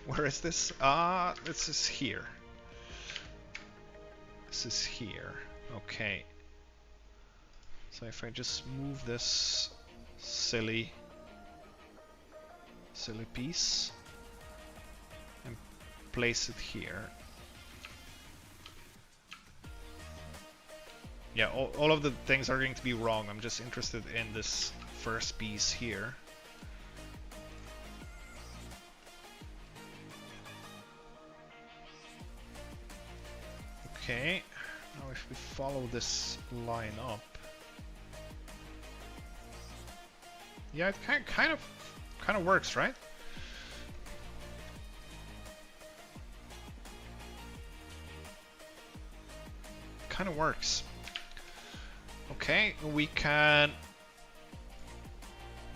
where is this? This is here. This is here. Okay. So if I just move this silly piece and place it here. Yeah, all of the things are going to be wrong. I'm just interested in this first piece here. Okay, now if we follow this line up, yeah, it kind of works, right? Kind of works. Okay, we can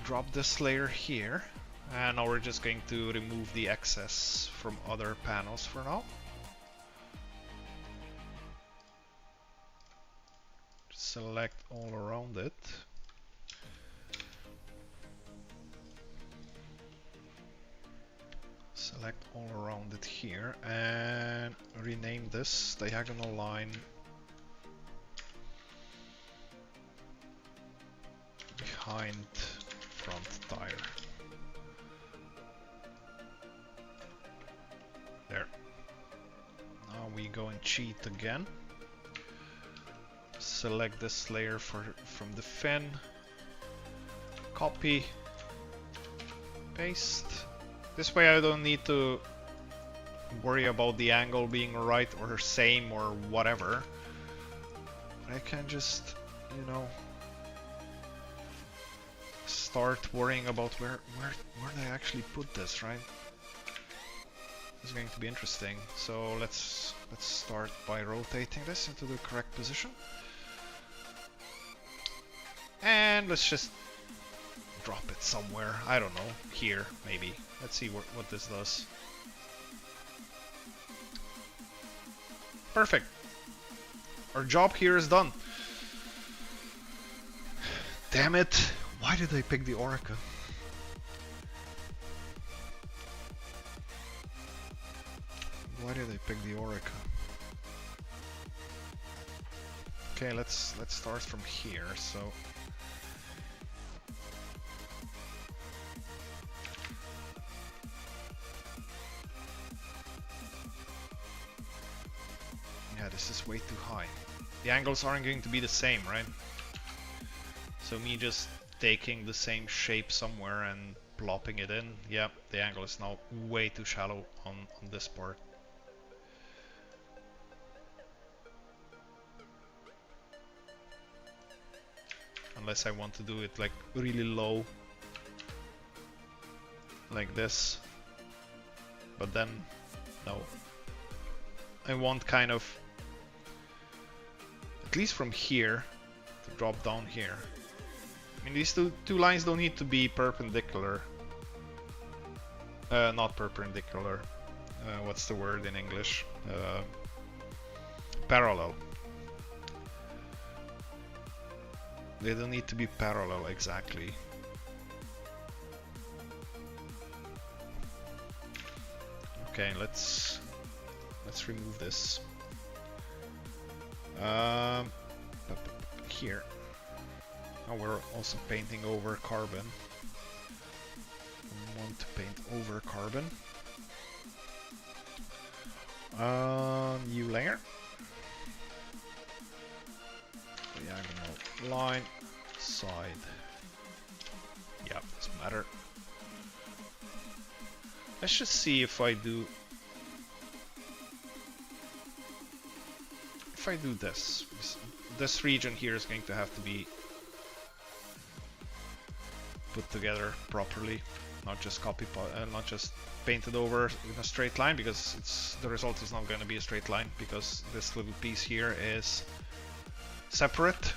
drop this layer here, and now we're just going to remove the excess from other panels for now. Select all around it. Select all around it here and rename this diagonal line behind front tire. There. Now we go and cheat again. Select this layer from the fin. Copy. Paste. This way I don't need to worry about the angle being right or same or whatever. I can just, you know, start worrying about where did I actually put this, right? This is going to be interesting. So let's start by rotating this into the correct position. And let's just drop it somewhere. I don't know, here maybe. Let's see what this does. Perfect. Our job here is done. Damn it. Why did I pick the Oreca? Why did I pick the Oreca? Okay, let's start from here. So yeah, this is way too high. The angles aren't going to be the same, right? So me just taking the same shape somewhere and plopping it in, yeah, the angle is now way too shallow on this part. Unless I want to do it like really low, like this. But then, no. I want kind of, at least from here, to drop down here. I mean, these two lines don't need to be perpendicular. Not perpendicular. What's the word in English? Parallel. They don't need to be parallel exactly. Okay, let's remove this. Here. Now we're also painting over carbon. I want to paint over carbon. New layer. Diagonal line, side. Yeah, doesn't matter. Let's just see if I do this. This region here is going to have to be put together properly, not just not just painted over in a straight line, because the result is not going to be a straight line because this little piece here is separate.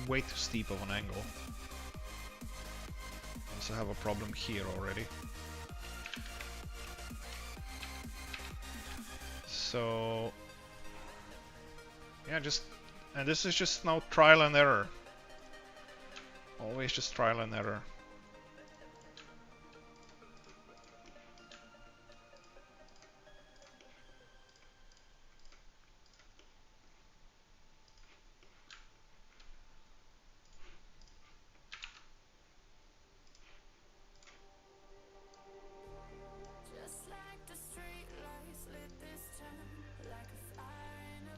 Way too steep of an angle. Also have a problem here already. So yeah, and this is just now trial and error. Always just trial and error.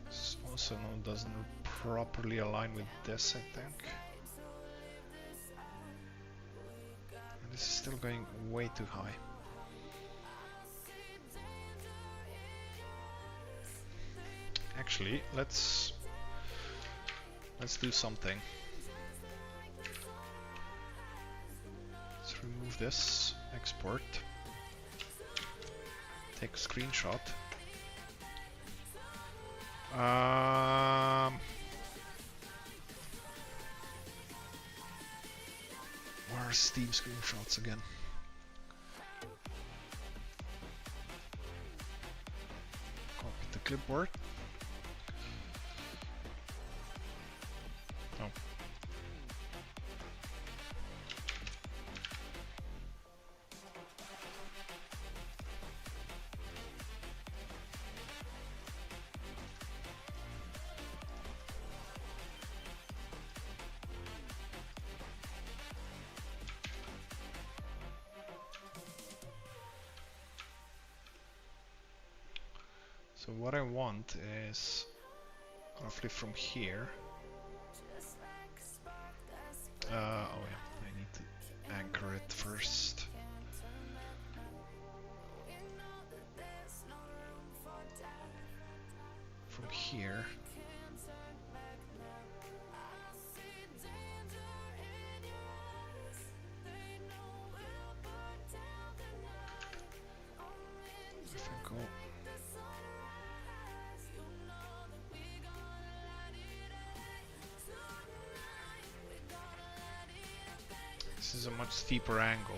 This also now doesn't properly align with this, I think. And this is still going way too high. Actually, let's do something. Let's remove this, export, take a screenshot. Where are Steam screenshots again? Copy the clipboard. Oh. So what I want is roughly from here. Oh yeah, I need to anchor it first. From here. If I go this is a much steeper angle.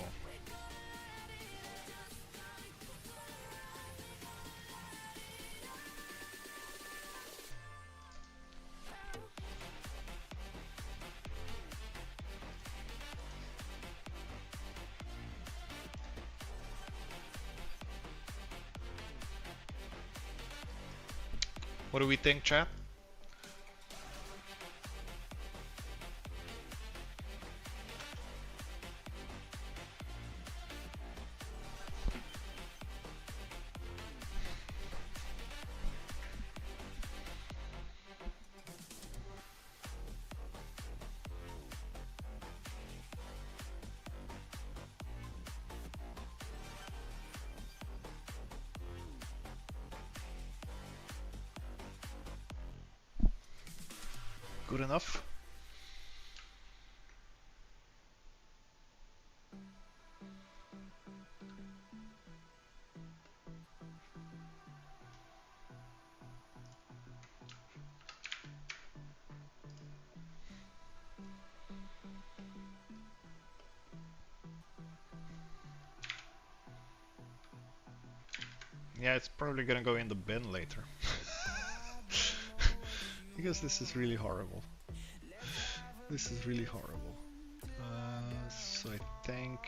What do we think, chat? Good enough? Yeah, it's probably gonna go in the bin later. Because this is really horrible. This is really horrible. So I think...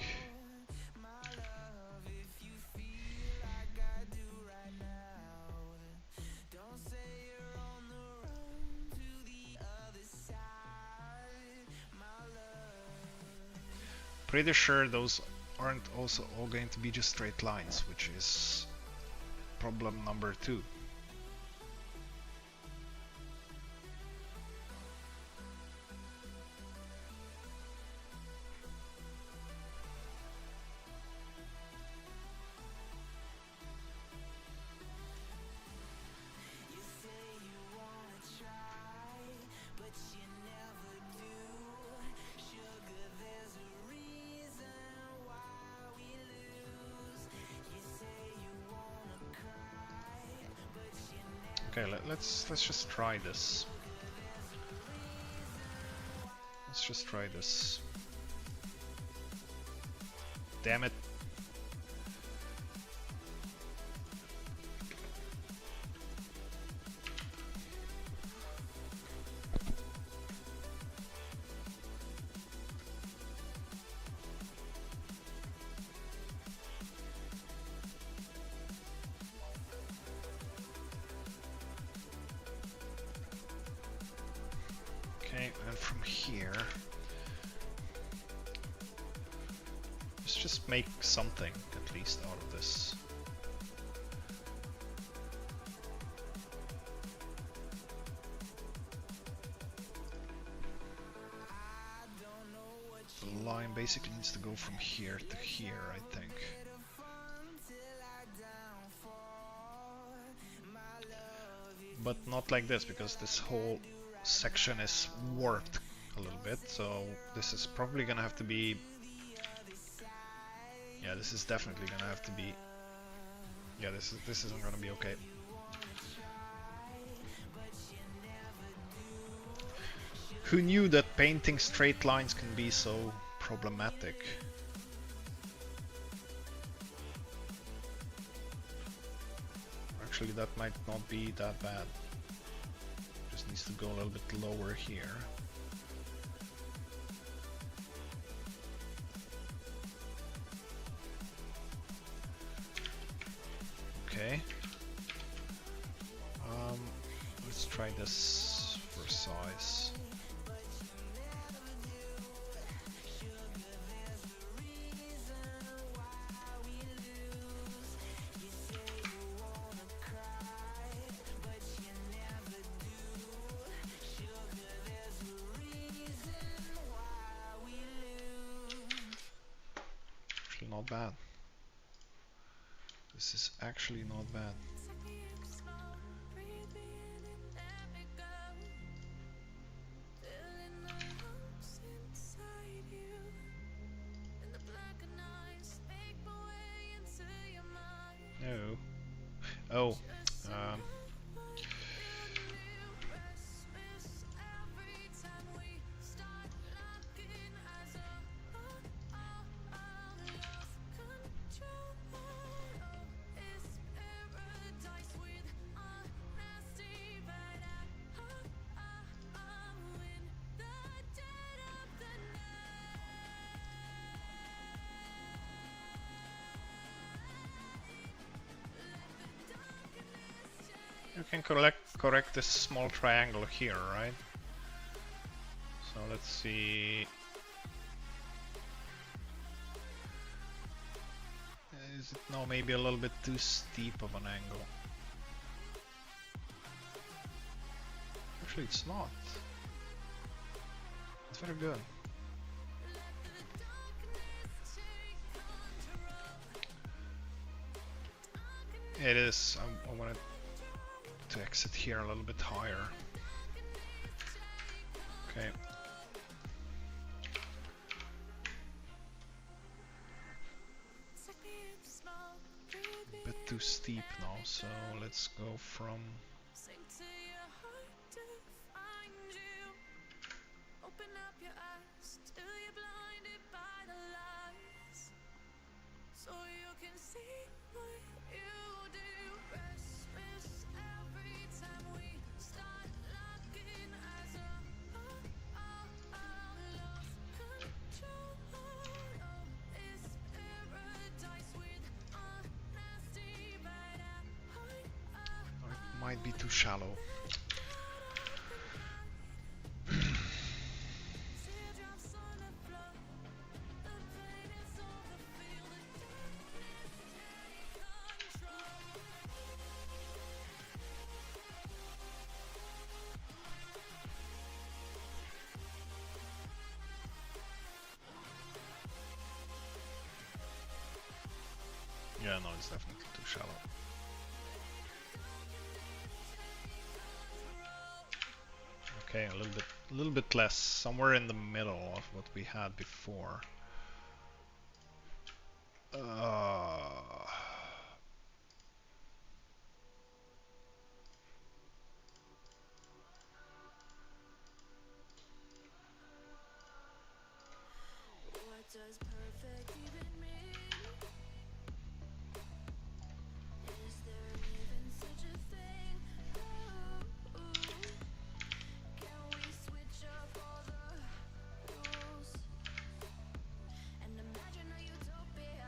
Pretty sure those aren't also all going to be just straight lines, which is problem number 2. Okay, let's just try this. Let's just try this. Damn it. Okay, and from here, let's just make something at least out of this. The line basically needs to go from here to here, I think. But not like this, because this whole section is warped a little bit, so this is probably gonna have to be, yeah, this is definitely gonna have to be, yeah, this isn't gonna be okay. Who knew that painting straight lines can be so problematic? Actually, that might not be that bad. Just needs to go a little bit lower here. Okay. Let's try this for size. Not bad. This is actually not bad. No. Oh. You can correct this small triangle here, right? So let's see. Is it no, maybe a little bit too steep of an angle? Actually, it's not. It's very good. It is. I wanted to exit here a little bit higher. Okay. A bit too steep now, so let's go from might be too shallow. Yeah, no, it's definitely too shallow. Okay, a little bit less, somewhere in the middle of what we had before. What does perfect even mean? Is there even such a thing? Ooh, can we switch up all the rules and imagine a utopia?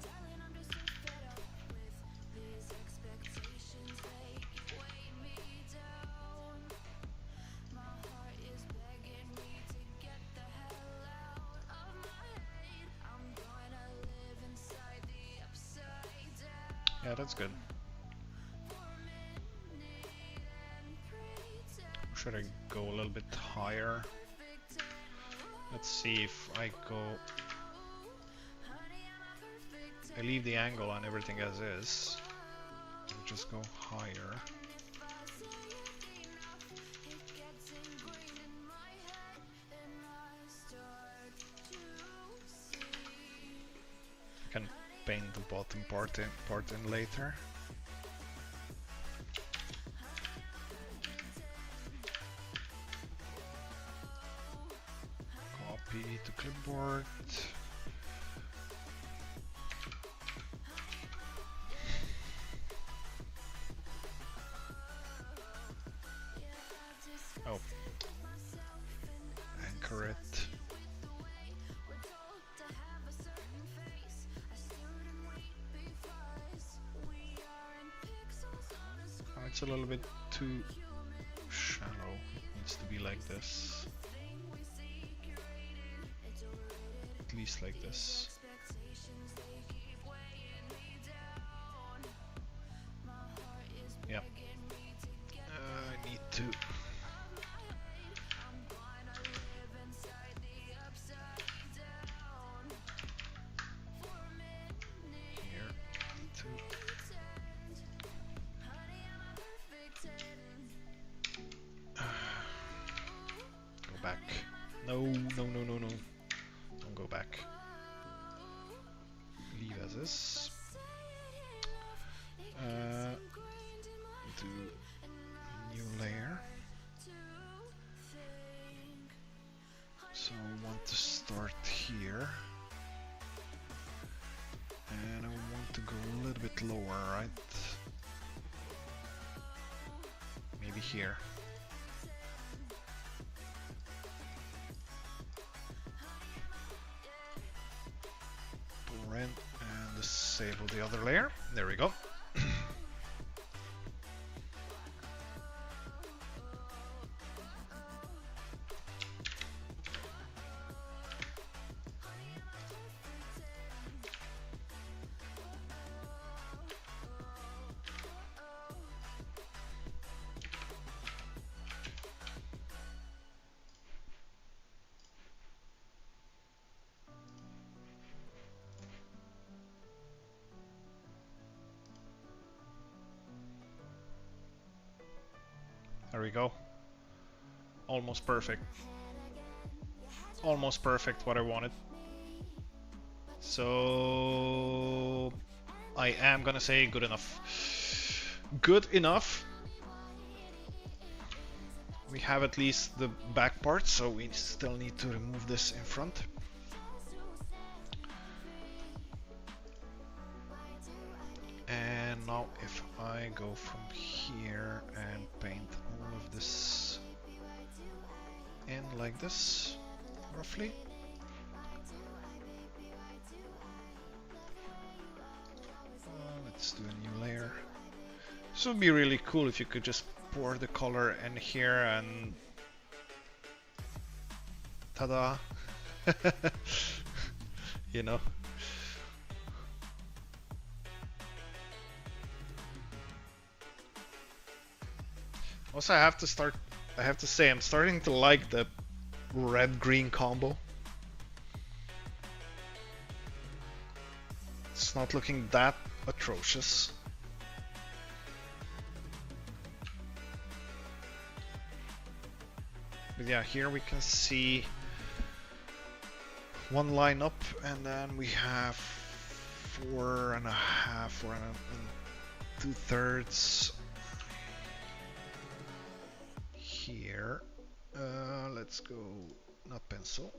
Darling, I'm just so fed up with these expectations. They weigh me down. My heart is begging me to get the hell out of my head. I'm gonna live inside the upside down Yeah, that's good. for a minute and pretend Should I go a little bit higher? perfect and Let's see if I go... honey, I'm a perfect I leave the angle and everything as is. And just go higher. if I say it enough, it gets ingrained in my head and I start to see. Can paint the bottom part in later. Copy to clipboard. Oh, anchor it. We're told to have a certain face, a certain weight because we are in pixels on a screen. Oh, it's a little bit too shallow. It needs to be like this. We see curated, it's overrated. At least like this. Expectations, they keep weighing me down. My heart is Yep. begging me to get I need to... I'm gonna live inside the upside down for a minute Here. To... pretend. Honey, I'm a perfect 10. Go back. No, no, no, no, no. Don't go back. Leave as is. Do new layer. So I want to start here. And I want to go a little bit lower, right? Maybe here. Pull in and disable the other layer. There we go. There we go. Almost perfect. Almost perfect what I wanted. So I am gonna say good enough. Good enough. We have at least the back part, so we still need to remove this in front. And now if I go from here and paint all of this in like this, roughly. Let's do a new layer. This would be really cool if you could just pour the color in here and ta-da! You know. Also, I have to say, I'm starting to like the red-green combo. It's not looking that atrocious. But yeah, here we can see one line up, and then we have 4.5, 4 2/3 here. Let's go, not pencil.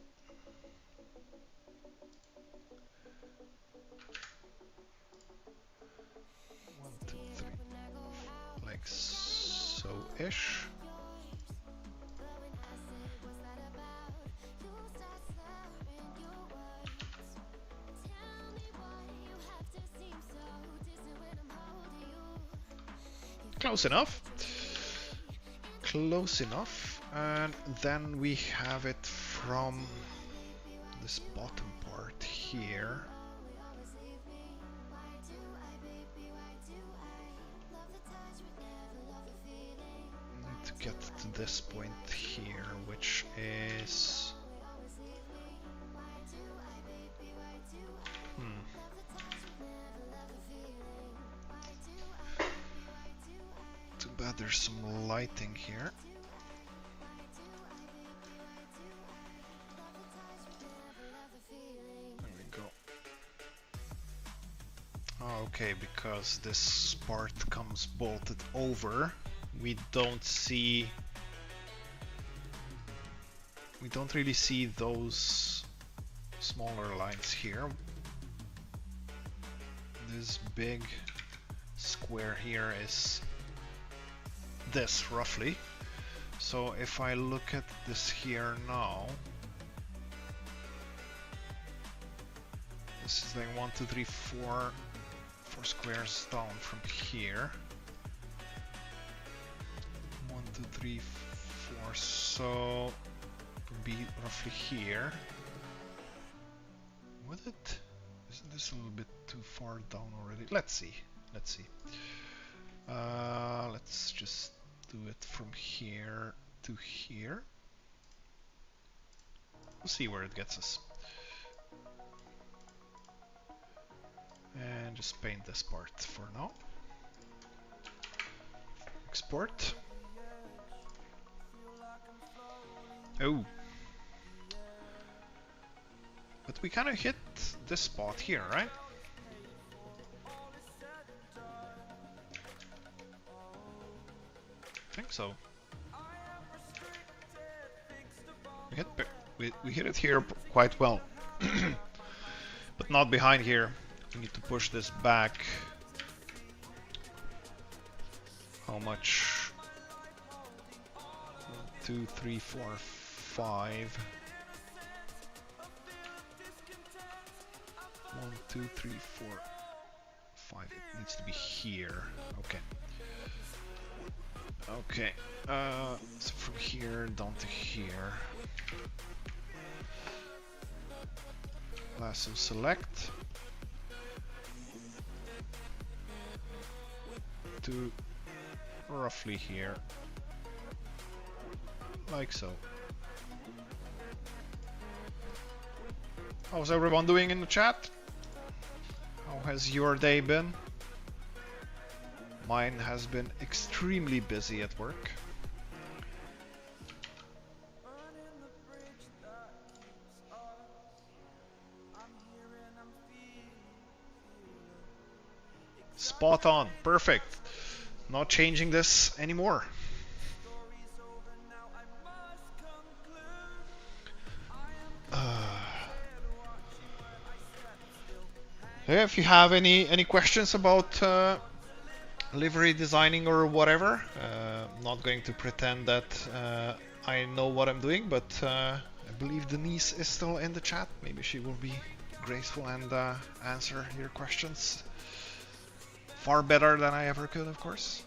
One, two, three, like so-ish. Close enough. Close enough. And then we have it from this bottom part here. Need to get to this point here, which is too bad there's some lighting here. There we go. Okay, because this part comes bolted over, we don't really see those smaller lines here. This big square here is this roughly. So if I look at this here now, this is like 1, 2, 3, 4 squares down from here. 1, 2, 3, 4, so it would be roughly here. Would it? Isn't this a little bit too far down already? Let's see. Let's just do it from here to here. We'll see where it gets us. And just paint this part for now. Export. Oh. But we kind of hit this spot here, right? I think so. We hit it here quite well. But not behind here. We need to push this back. How much? 1, 2, 3, 4, 5. 1, 2, 3, 4, 5. It needs to be here. Okay. Okay. So from here down to here. Lasso select. To roughly here, like so. How's everyone doing in the chat? How has your day been? Mine has been extremely busy at work. Spot on, perfect. Not changing this anymore. If you have any questions about livery designing or whatever, I'm not going to pretend that I know what I'm doing, but I believe Denise is still in the chat. Maybe she will be graceful and answer your questions. Far better than I ever could, of course.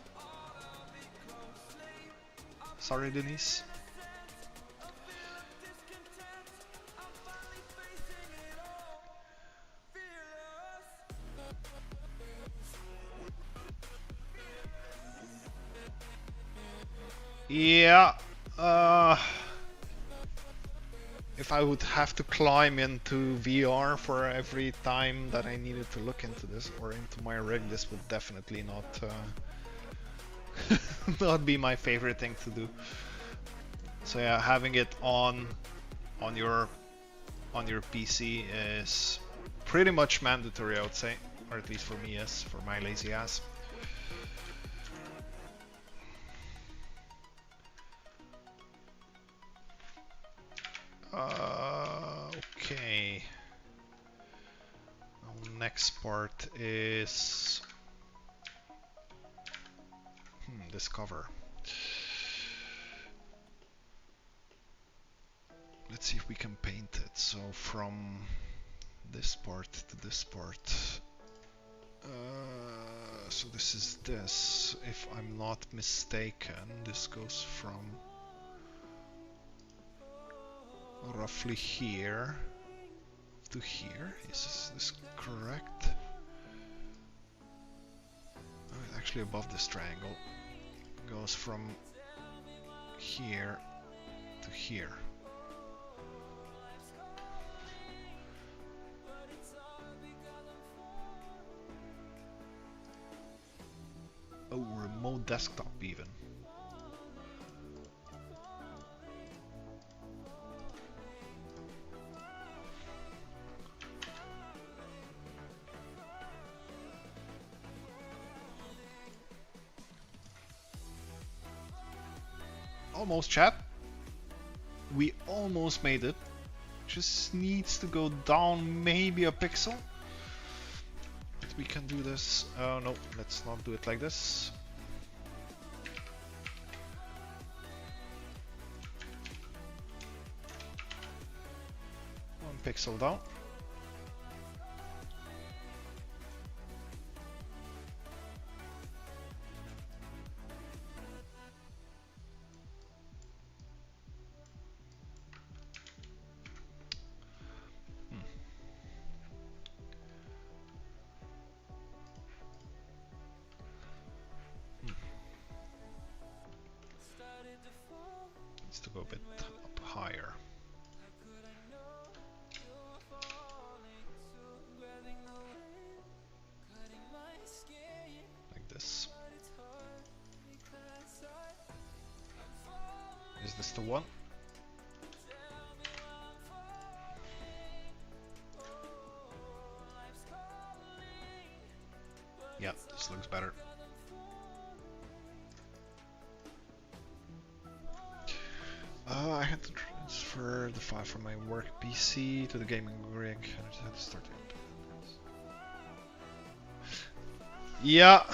Sorry, Denise. Yeah. if I would have to climb into VR for every time that I needed to look into this or into my rig, this would definitely not not be my favorite thing to do. So yeah, having it on your PC is pretty much mandatory, I would say, or at least for me, yes, for my lazy ass. Okay. Now, next part is this cover. Let's see if we can paint it. So from this part to this part. So this is this. If I'm not mistaken, this goes from roughly here to here. Is this correct? Oh, it's actually above this triangle. It goes from here to here. Oh, remote desktop even. Almost, chat. We almost made it. Just needs to go down maybe a pixel. But we can do this. Oh no, let's not do it like this. One pixel down. Needs to go a bit up higher. Like this. Is this the one? Yeah, this looks better. I had to transfer the file from my work PC to the gaming rig. I just had to start it. Yeah.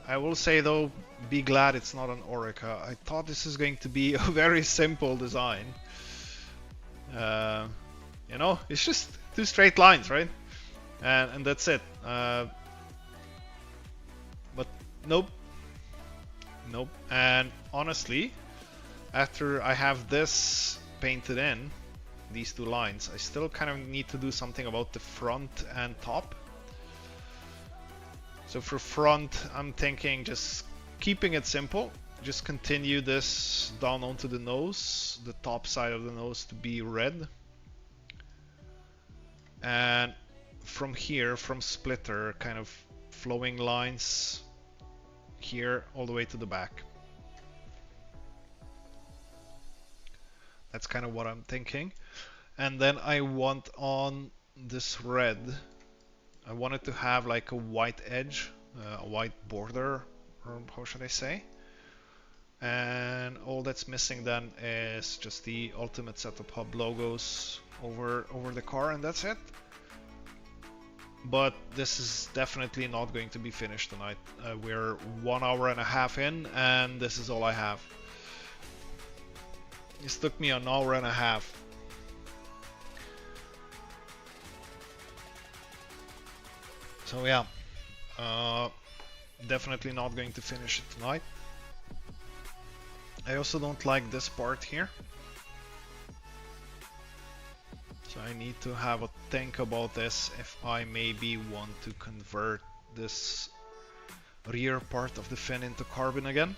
I will say though, be glad it's not an Oreca. I thought this is going to be a very simple design. You know, it's just two straight lines, right? And that's it. But nope. Nope. And honestly, after I have this painted in, these two lines, I still kind of need to do something about the front and top. So for front, I'm thinking just keeping it simple. Just continue this down onto the nose, the top side of the nose to be red. And from here, from splitter, kind of flowing lines here all the way to the back. That's kind of what I'm thinking. And then I want on this red, I want it to have like a white edge, a white border, or how should I say? And all that's missing then is just the Ultimate Setup Hub logos over the car, and that's it. But this is definitely not going to be finished tonight. We're 1 hour and a half in, and this is all I have. This took me an hour and a half. So yeah, definitely not going to finish it tonight. I also don't like this part here. So I need to have a think about this if I maybe want to convert this rear part of the fin into carbon again.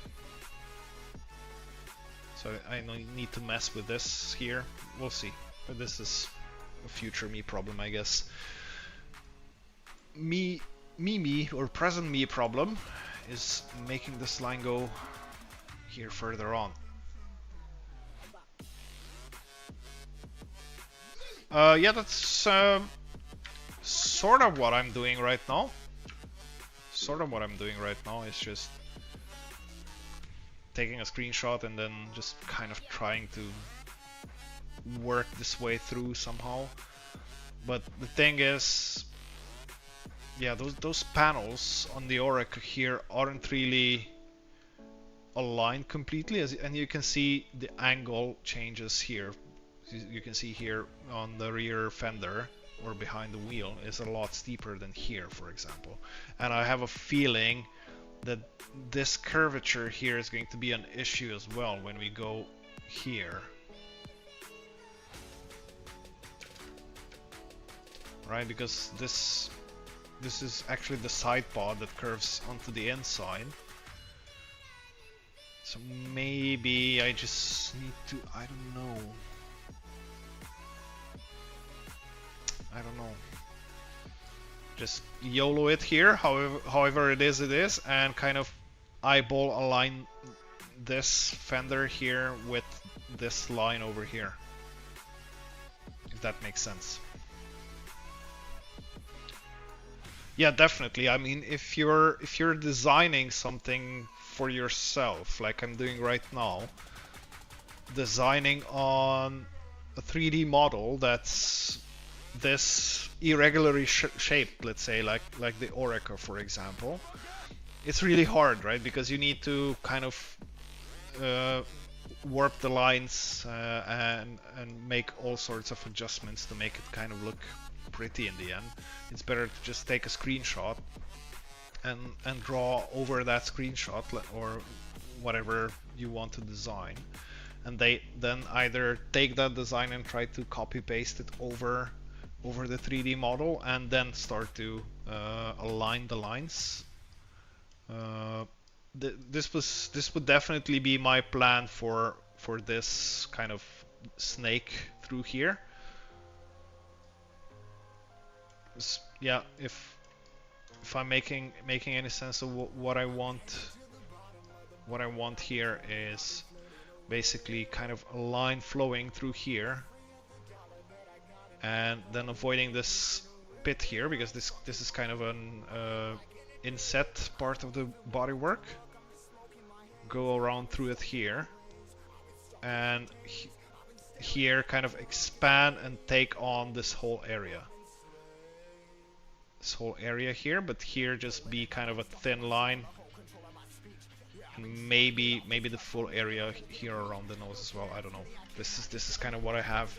So So I need to mess with this here. We'll see. But this is a future me problem, I guess. Me or present me problem is making this line go here further on. Yeah, that's sort of what I'm doing right now. Sort of what I'm doing right now is just taking a screenshot and then just kind of trying to work this way through somehow. But the thing is, yeah, those panels on the Oreca here aren't really aligned completely, and you can see the angle changes here. You can see here on the rear fender or behind the wheel is a lot steeper than here, for example. And I have a feeling that this curvature here is going to be an issue as well when we go here. Right, because this is actually the side pod that curves onto the inside. So maybe I just need to, I don't know. Just YOLO it here, however it is, and kind of eyeball align this fender here with this line over here. If that makes sense. Yeah, definitely. I mean, if you're designing something for yourself, like I'm doing right now, designing on a 3D model that's this irregularly shaped, let's say, like the Oreca, for example, it's really hard, right? Because you need to kind of warp the lines and make all sorts of adjustments to make it kind of look pretty in the end. It's better to just take a screenshot and draw over that screenshot or whatever you want to design, and they then either take that design and try to copy paste it over the 3D model and then start to align the lines. This would definitely be my plan for this kind of snake through here. Yeah, if I'm making any sense of what I want here is basically kind of a line flowing through here, and then avoiding this pit here, because this is kind of an inset part of the bodywork. Go around through it here, and here kind of expand and take on this whole area. This whole area here, but here just be kind of a thin line, and maybe the full area here around the nose as well. I don't know. This is kind of what I have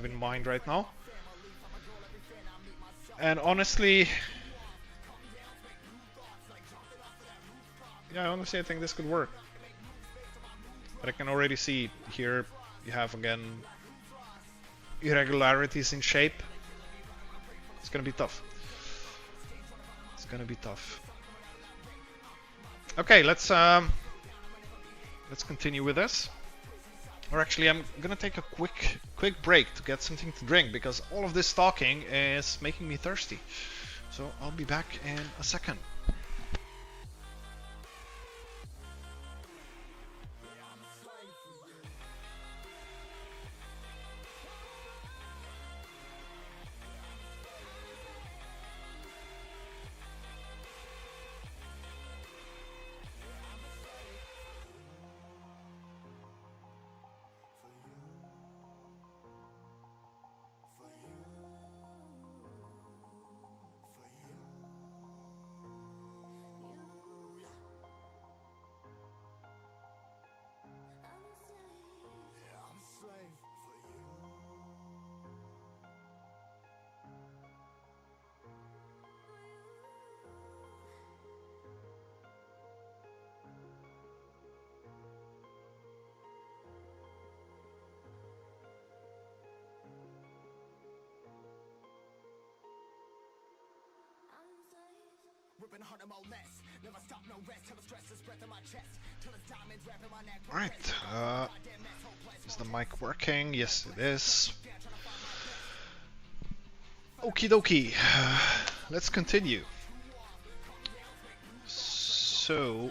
in mind right now. And honestly, yeah, I think this could work. But I can already see here you have again irregularities in shape. It's gonna be tough. It's gonna be tough. Okay, let's continue with this. Or actually, I'm gonna take a quick break to get something to drink, because all of this talking is making me thirsty. So I'll be back in a second. Alright, is the mic working? Yes, it is. Okie dokie, let's continue. So,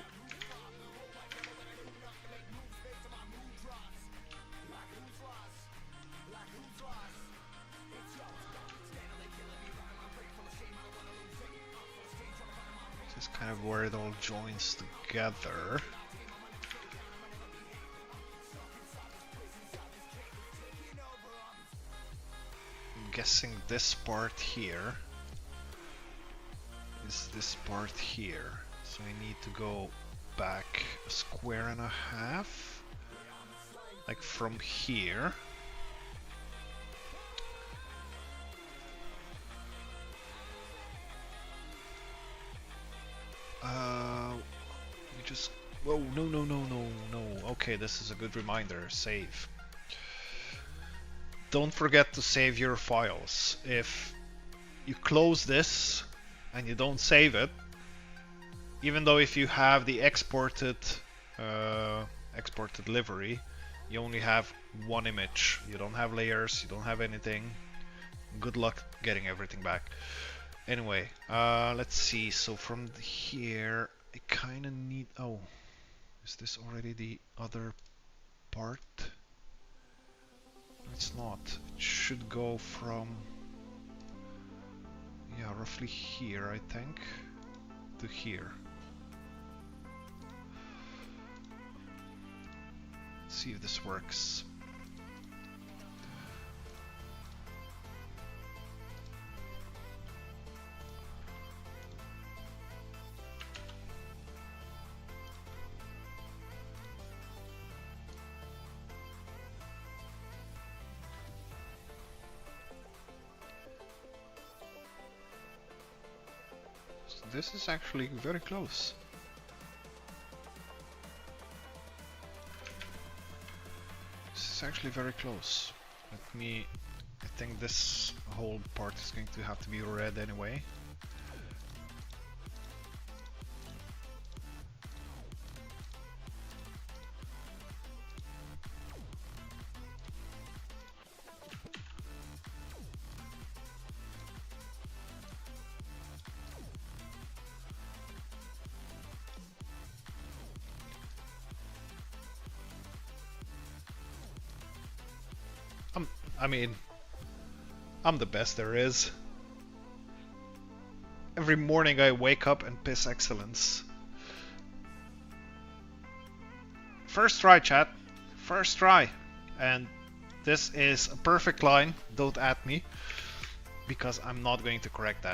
this is kind of where it all joins together. I'm guessing this part here is this part here. So I need to go back a square and a half, like from here. We just, whoa, no. Okay, this is a good reminder, save. Don't forget to save your files. If you close this and you don't save it, even though if you have the exported livery, you only have one image. You don't have layers, you don't have anything. Good luck getting everything back. Anyway, let's see. So from here, I kind of need... Oh, is this already the other part? It's not. It should go from... yeah, roughly here, I think, to here. Let's see if this works. So this is actually very close. It's actually very close. I think this whole part is going to have to be red anyway. I mean, I'm the best there is. Every morning I wake up and piss excellence. First try, chat. First try. And this is a perfect line. Don't at me, because I'm not going to correct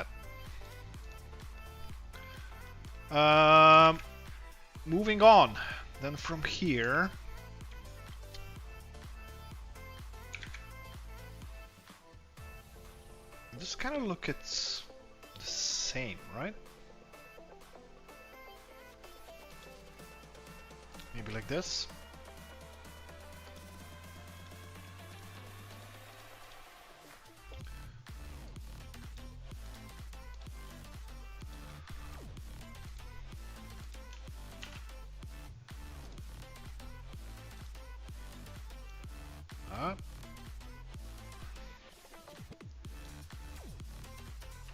that. Moving on. Then from here... just kind of look at the same, right? Maybe like this.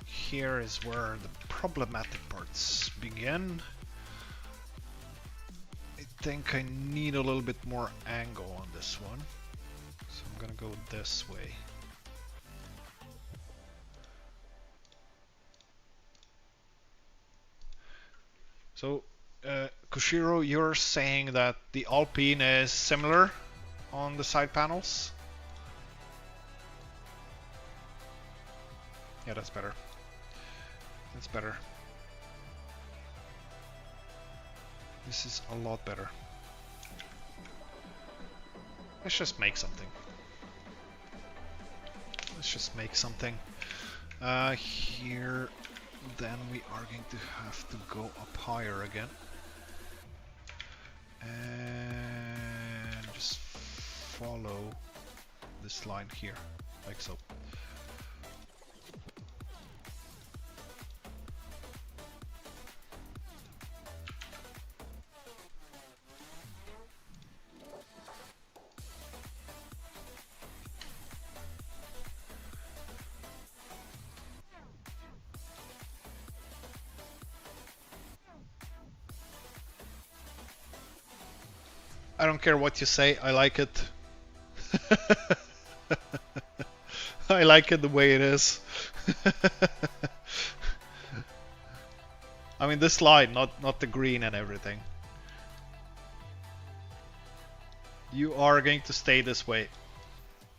Here is where the problematic parts begin. I think I need a little bit more angle on this one, so I'm gonna go this way. So, Koshiro, you're saying that the Alpine is similar on the side panels? Yeah, that's better. That's better. This is a lot better. Let's just make something. Let's just make something. Here, then we are going to have to go up higher again. And just follow this line here, like so. I don't care what you say, I like it. I like it the way it is. I mean this slide, not the green and everything. You are going to stay this way.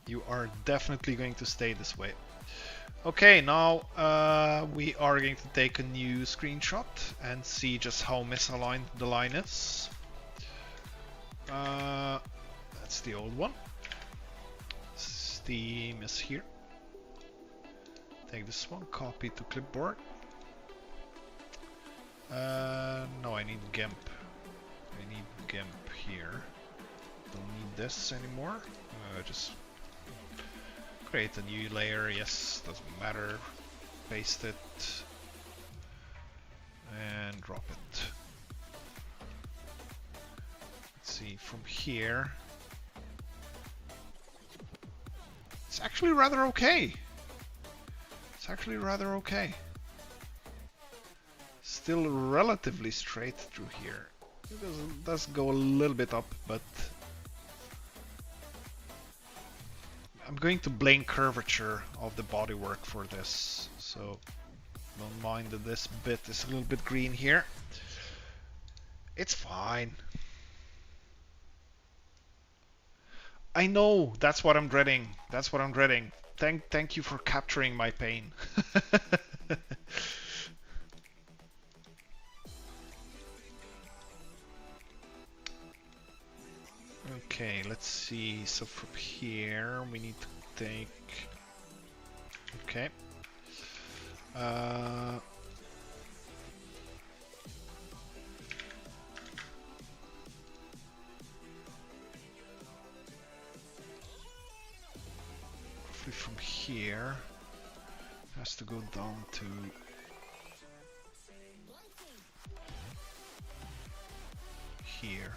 You are definitely going to stay this way. Okay, now we are going to take a new screenshot and see just how misaligned the line is. That's the old one. Steam is here. Take this one, copy to clipboard. No, I need GIMP. I need GIMP here. Don't need this anymore. Just create a new layer. Yes, doesn't matter. Paste it and drop it. Let's see from here. It's actually rather okay. It's actually rather okay. Still relatively straight through here. It does go a little bit up, but I'm going to blame curvature of the bodywork for this, so don't mind that this bit is a little bit green here. It's fine. I know, that's what I'm dreading. That's what I'm dreading. Thank you for capturing my pain. Okay, let's see. So from here we need to take. Okay. Roughly from here has to go down to here.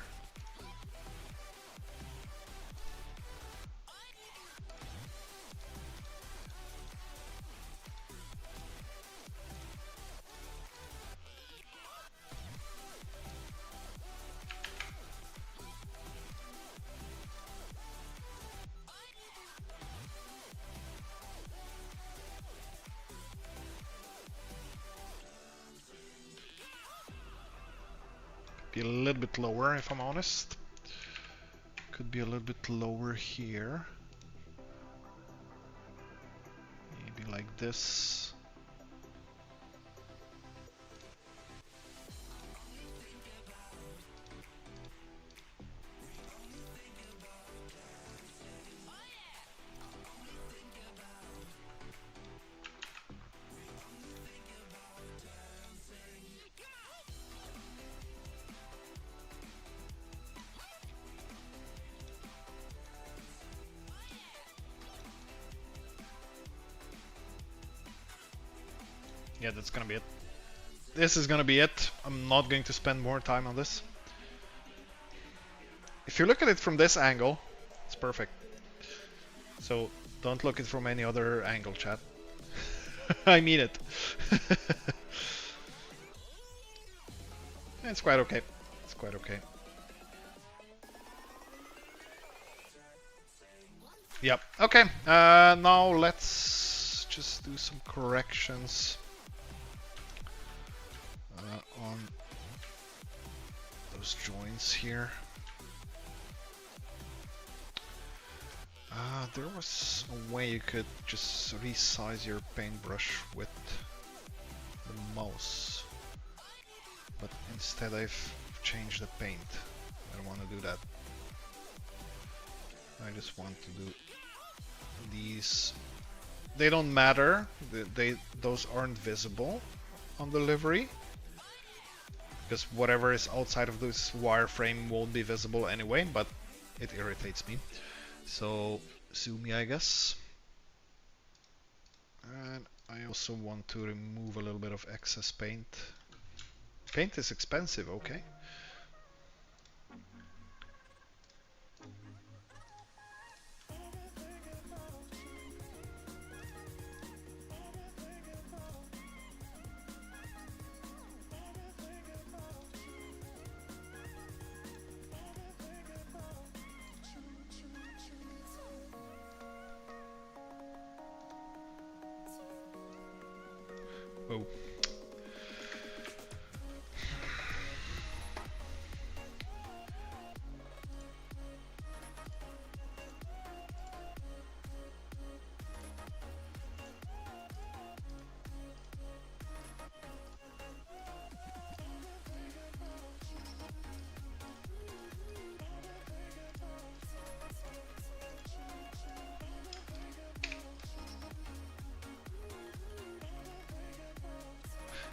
Be a little bit lower if I'm honest. Could be a little bit lower here. Maybe like this. Yeah, that's gonna be it. This is gonna be it. I'm not going to spend more time on this. If you look at it from this angle, it's perfect. So don't look at it from any other angle, chat. I mean it. It's quite okay. It's quite okay. Yep. Okay. Now let's just do some corrections on those joints here. There was a way you could just resize your paintbrush with the mouse, but instead I've changed the paint. I don't want to do that. I just want to do these. They don't matter. Those aren't visible on the livery, because whatever is outside of this wireframe won't be visible anyway, but it irritates me. So sue me, I guess. And I also want to remove a little bit of excess paint. Paint is expensive, okay. Oh.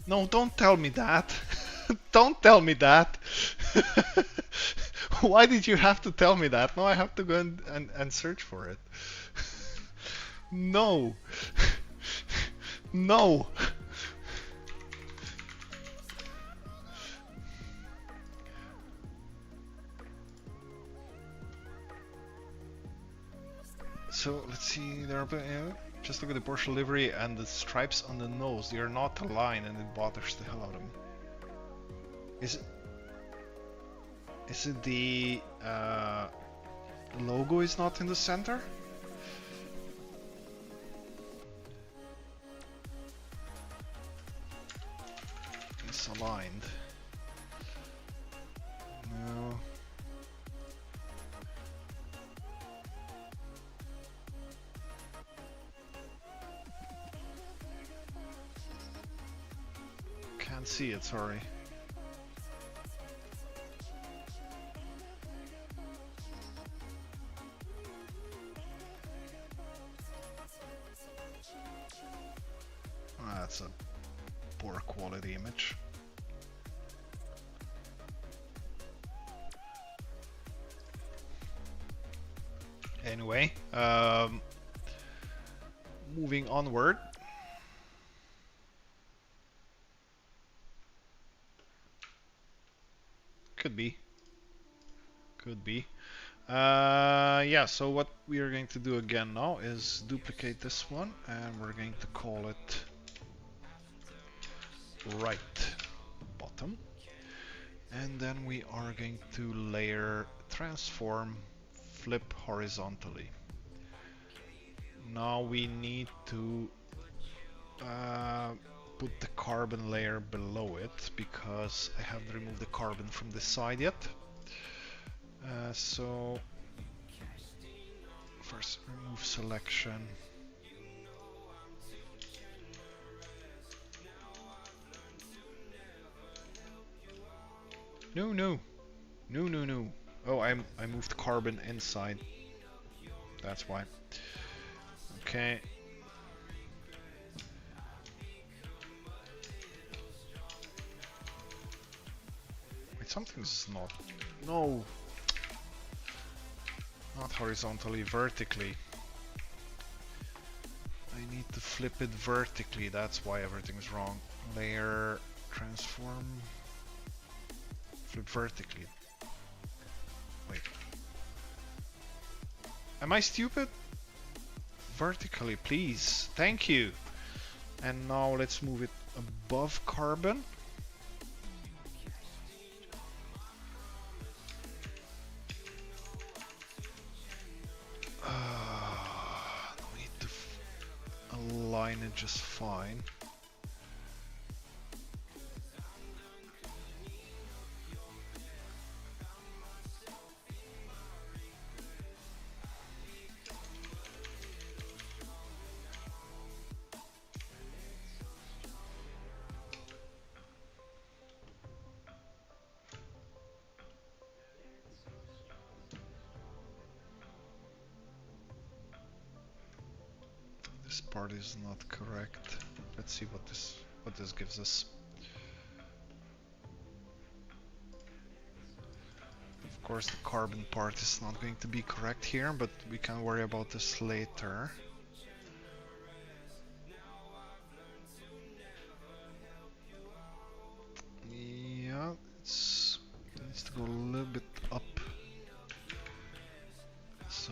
No, don't tell me that. Don't tell me that. Why did you have to tell me that? Now I have to go and search for it. No. No. So let's see. Just look at the Porsche livery and the stripes on the nose. They are not aligned, and it bothers the hell out of me. Is it the logo is not in the center? It's aligned. No. Can't see it, sorry. That's a poor quality image. Anyway, moving onward. Could be. Could be. Yeah, so what we are going to do again now is duplicate this one, and we're going to call it right bottom. And then we are going to layer transform flip horizontally. Now we need to put the carbon layer below it, because I haven't removed the carbon from this side yet. So first remove selection. No. Oh, I moved carbon inside. That's why. Okay. Wait, something's not. No. Not horizontally, vertically. I need to flip it vertically. That's why everything's wrong. Layer, transform. Flip vertically. Wait. Am I stupid? Vertically, please. Thank you. And now let's move it above carbon. We need to align it just fine. This part is not correct. Let's see what this gives us. Of course, the carbon part is not going to be correct here, but we can worry about this later. Yeah, it needs to go a little bit up. So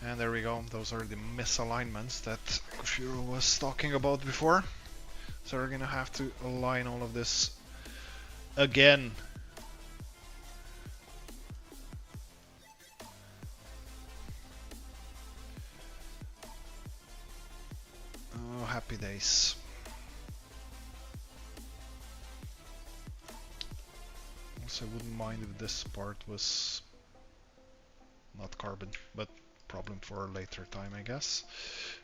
and there we go. Those are the misalignments that Koshiro was talking about before. So we're gonna have to align all of this again. happy days. Also, I wouldn't mind if this part was not carbon, but problem for a later time, I guess.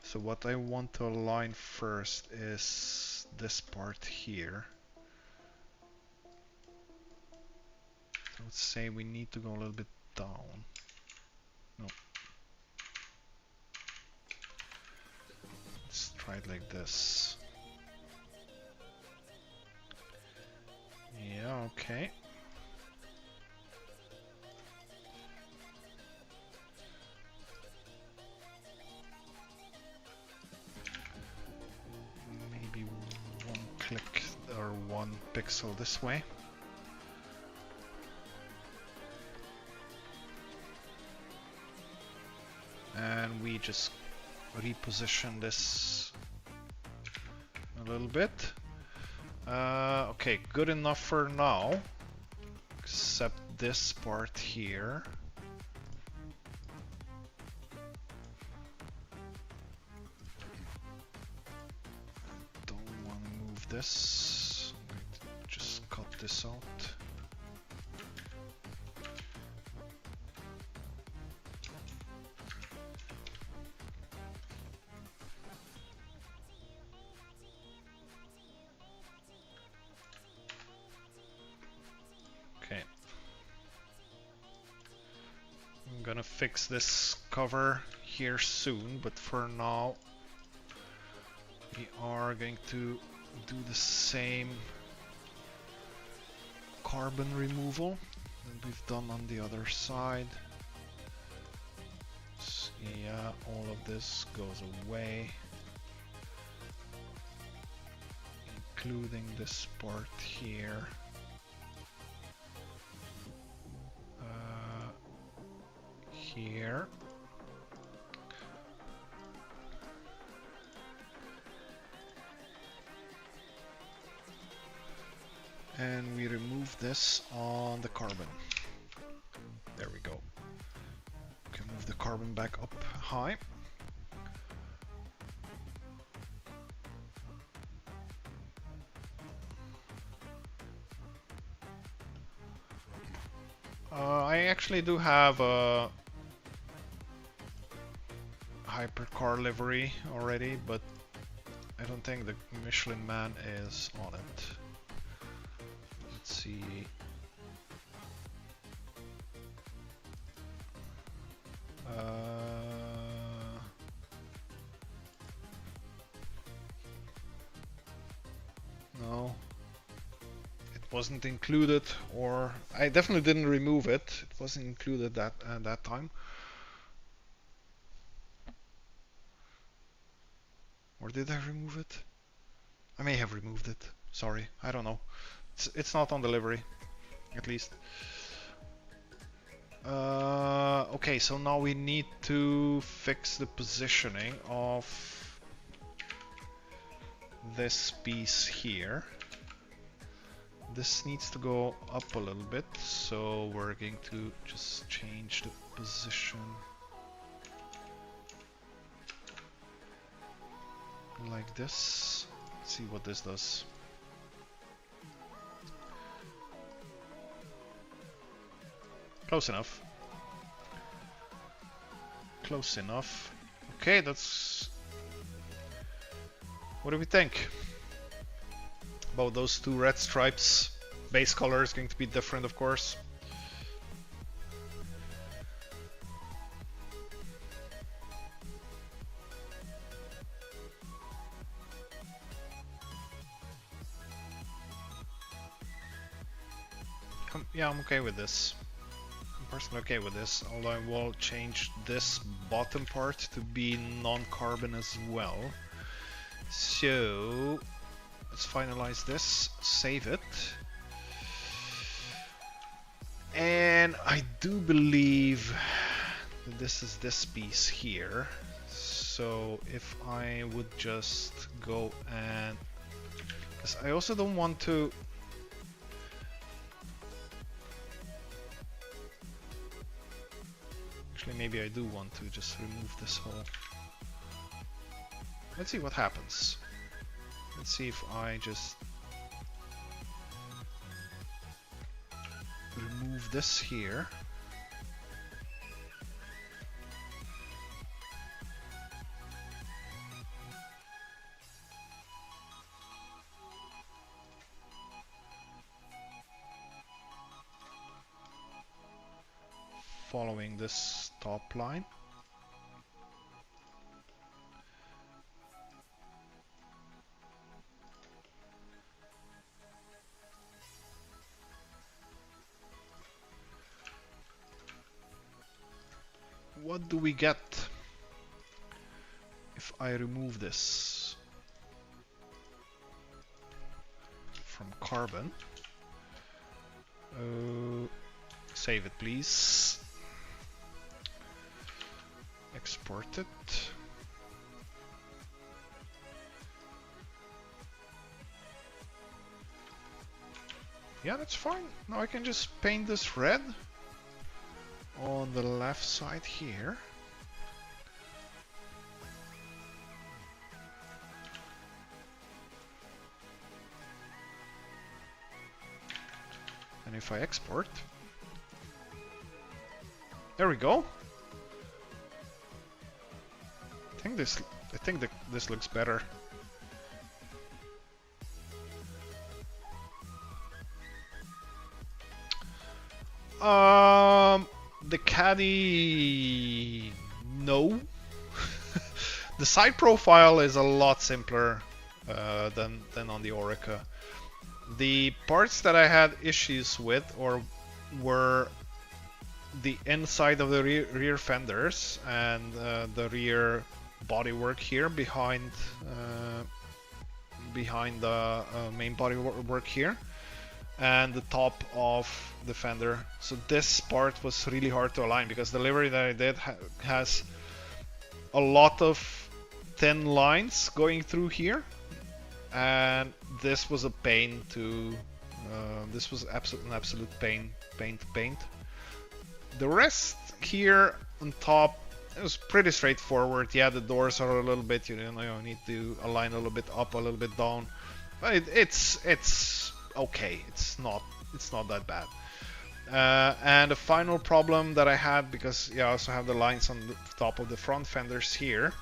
So what I want to align first is this part here. I would say we need to go a little bit down. No. Let's try it like this. Yeah, okay. Maybe one click or one pixel this way. And we just reposition this a little bit. Okay, good enough for now, except this part here. Don't want to move this. I'm going to just cut this out. I'm gonna fix this cover here soon, but for now we are going to do the same carbon removal that we've done on the other side. So, yeah, all of this goes away, including this part here. Here. And we remove this on the carbon. There we go. We can move the carbon back up high. I actually do have a hypercar livery already, but I don't think the Michelin Man is on it. Let's see. No, it wasn't included, or I definitely didn't remove it. It wasn't included that that time. Or did I remove it? I may have removed it. Sorry, I don't know. It's not on the livery, at least. Okay, so now we need to fix the positioning of this piece here. This needs to go up a little bit, so we're going to just change the position like this. Let's see what this does. Close enough. Close enough. Okay, that's... What do we think about those two red stripes? Base color is going to be different, of course. Yeah, I'm okay with this. I'm personally okay with this, although I will change this bottom part to be non-carbon as well. So let's finalize this, save it. And I do believe that this is this piece here. So if I would just go and... because I also don't want to... Actually, maybe I do want to just remove this whole let's see what happens. Let's see if I just remove this here. Following this top line. What do we get if I remove this from carbon? Save it, please. Export it. Yeah, that's fine. Now I can just paint this red on the left side here. And if I export, there we go. I think that this looks better. The caddy, no. The side profile is a lot simpler than on the Oreca. The parts that I had issues with were the inside of the rear fenders and the rear bodywork here behind the main bodywork here, and the top of the fender. So this part was really hard to align because the livery that I did has a lot of thin lines going through here, and this was a pain to this was an absolute pain to paint. The rest here on top, it was pretty straightforward. Yeah, the doors are a little bit, you know, need to align a little bit up, a little bit down, but it's okay. It's not that bad. And the final problem that I had, because yeah, I also have the lines on the top of the front fenders here,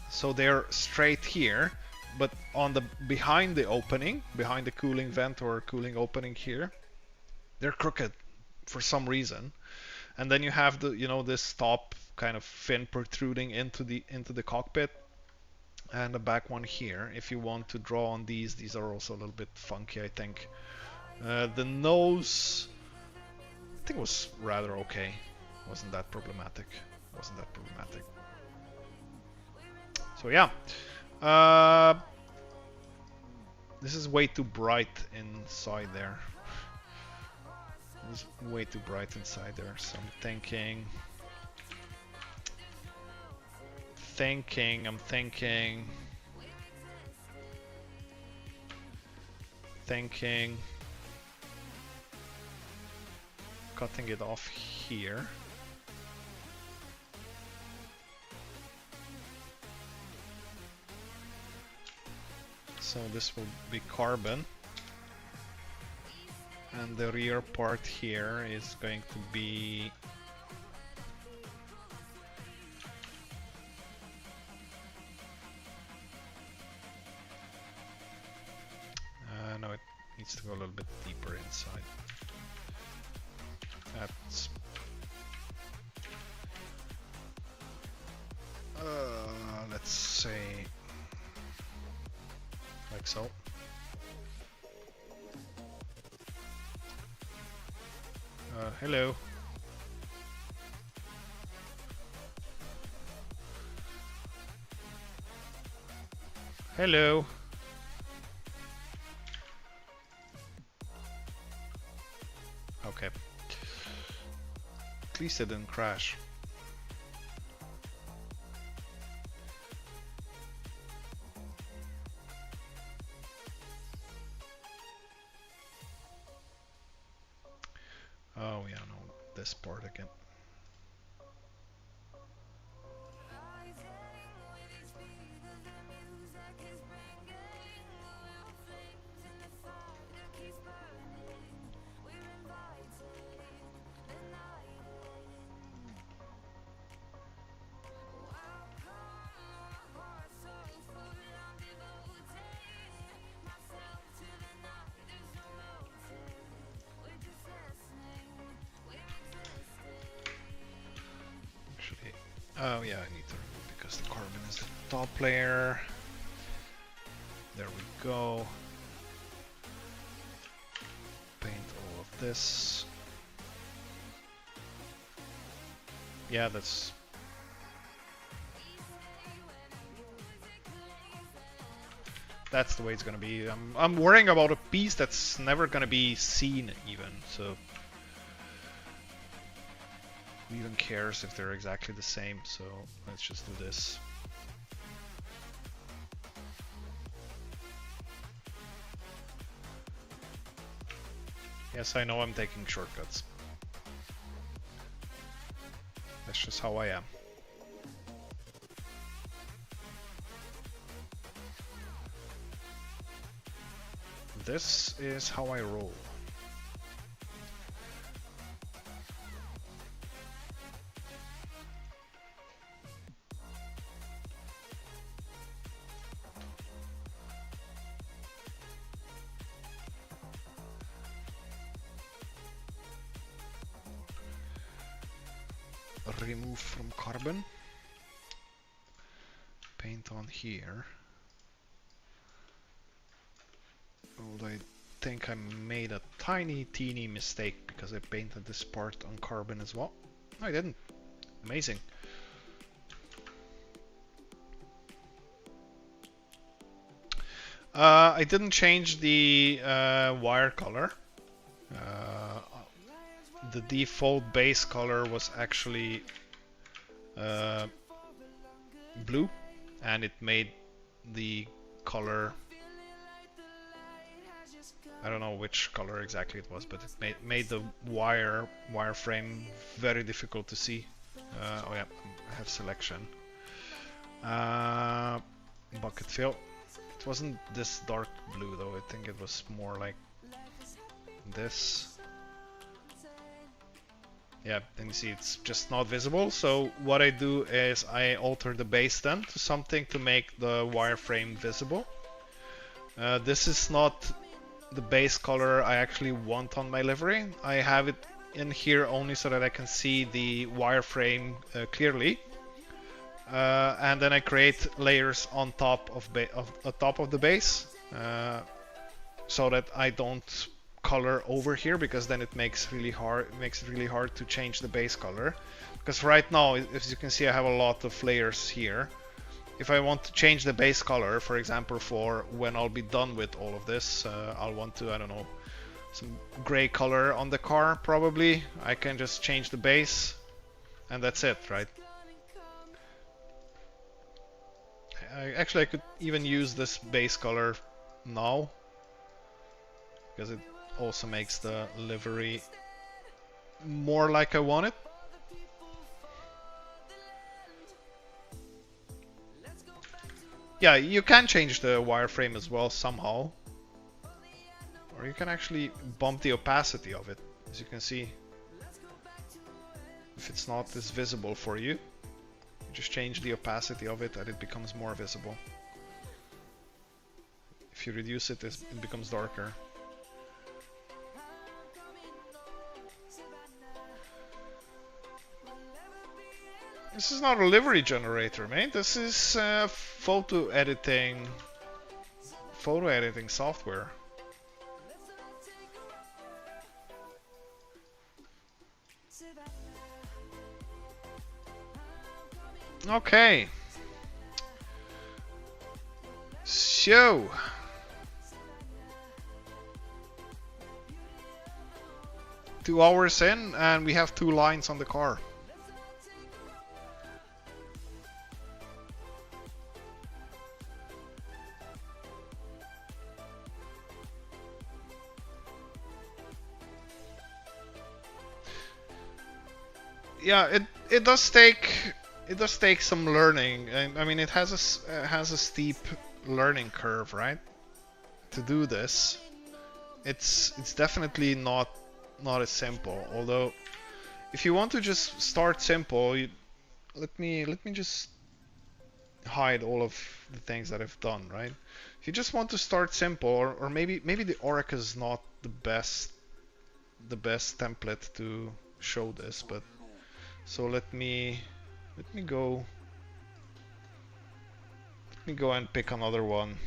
so they're straight here, but on the behind the opening, behind the cooling vent or cooling opening here, they're crooked for some reason. And then you have the, you know, this top kind of fin protruding into the cockpit, and the back one here. If you want to draw on these are also a little bit funky, I think. The nose, I think, was rather okay. Wasn't that problematic. So yeah, this is way too bright inside there. It's way too bright inside there. So I'm thinking. Cutting it off here. So this will be carbon, and the rear part here is going to be no, it needs to go a little bit deeper inside. That's let's say like so. Hello. Hello. Okay. At least it didn't crash. Oh yeah, no, this part again. Oh yeah, I need to remove because the carbon is the top layer. There we go. Paint all of this. Yeah, that's... That's the way it's gonna be. I'm worrying about a piece that's never gonna be seen even, so... Who even cares if they're exactly the same, so let's just do this. Yes, I know I'm taking shortcuts. That's just how I am. This is how I roll. Remove from carbon. Paint on here. Although I think I made a tiny teeny mistake because I painted this part on carbon as well. No, I didn't. Amazing. I didn't change the wire color. The default base color was actually blue, and it made the color, I don't know which color exactly it was, but it made the wireframe very difficult to see. Oh yeah, I have selection. Bucket fill. It wasn't this dark blue though, I think it was more like this. Yeah, and you see it's just not visible, so what I do is I alter the base then to something to make the wireframe visible. This is not the base color I actually want on my livery. I have it in here only so that I can see the wireframe clearly. And then I create layers on top of the base so that I don't color over here, because then it makes it really hard to change the base color. Because right now, as you can see, I have a lot of layers here. If I want to change the base color, for example, for when I'll be done with all of this, I'll want to, I don't know, some gray color on the car probably. I can just change the base and that's it, right? Actually, I could even use this base color now, because it also makes the livery more like I want it. Yeah, you can change the wireframe as well somehow. Or you can actually bump the opacity of it, as you can see. If it's not as visible for you, just change the opacity of it and it becomes more visible. If you reduce it, it becomes darker. This is not a livery generator, mate. This is photo editing software. Okay. So, two hours in and we have 2 lines on the car. Yeah, it does take some learning. I mean, it has a steep learning curve, right? To do this, it's definitely not as simple. Although, if you want to just start simple, let me just hide all of the things that I've done, right? If you just want to start simple, or maybe the Oreca is not the best template to show this, but so let me Let me go and pick another one.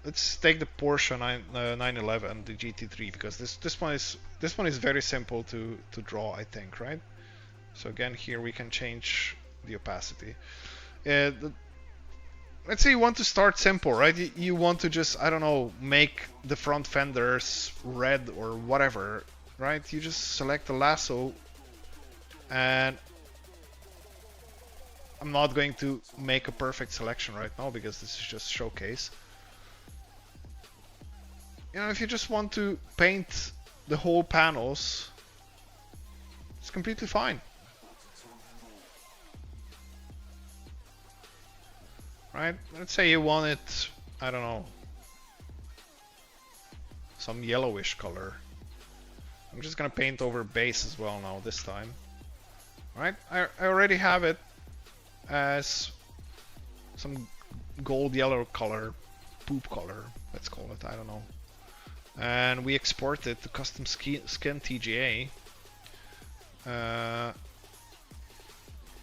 Let's take the Porsche 911, the GT3, because this one is very simple to draw, I think, right? So again, here we can change the opacity. Let's say you want to start simple, right? You want to just, I don't know, make the front fenders red or whatever, right? You just select the lasso, and I'm not going to make a perfect selection right now because this is just showcase. You know, if you just want to paint the whole panels, it's completely fine. Right? Let's say you want it, I don't know, some yellowish color. I'm just gonna paint over base as well now this time. Right? I already have it as some gold yellow color, poop color, let's call it, I don't know. And we export it to custom skin TGA.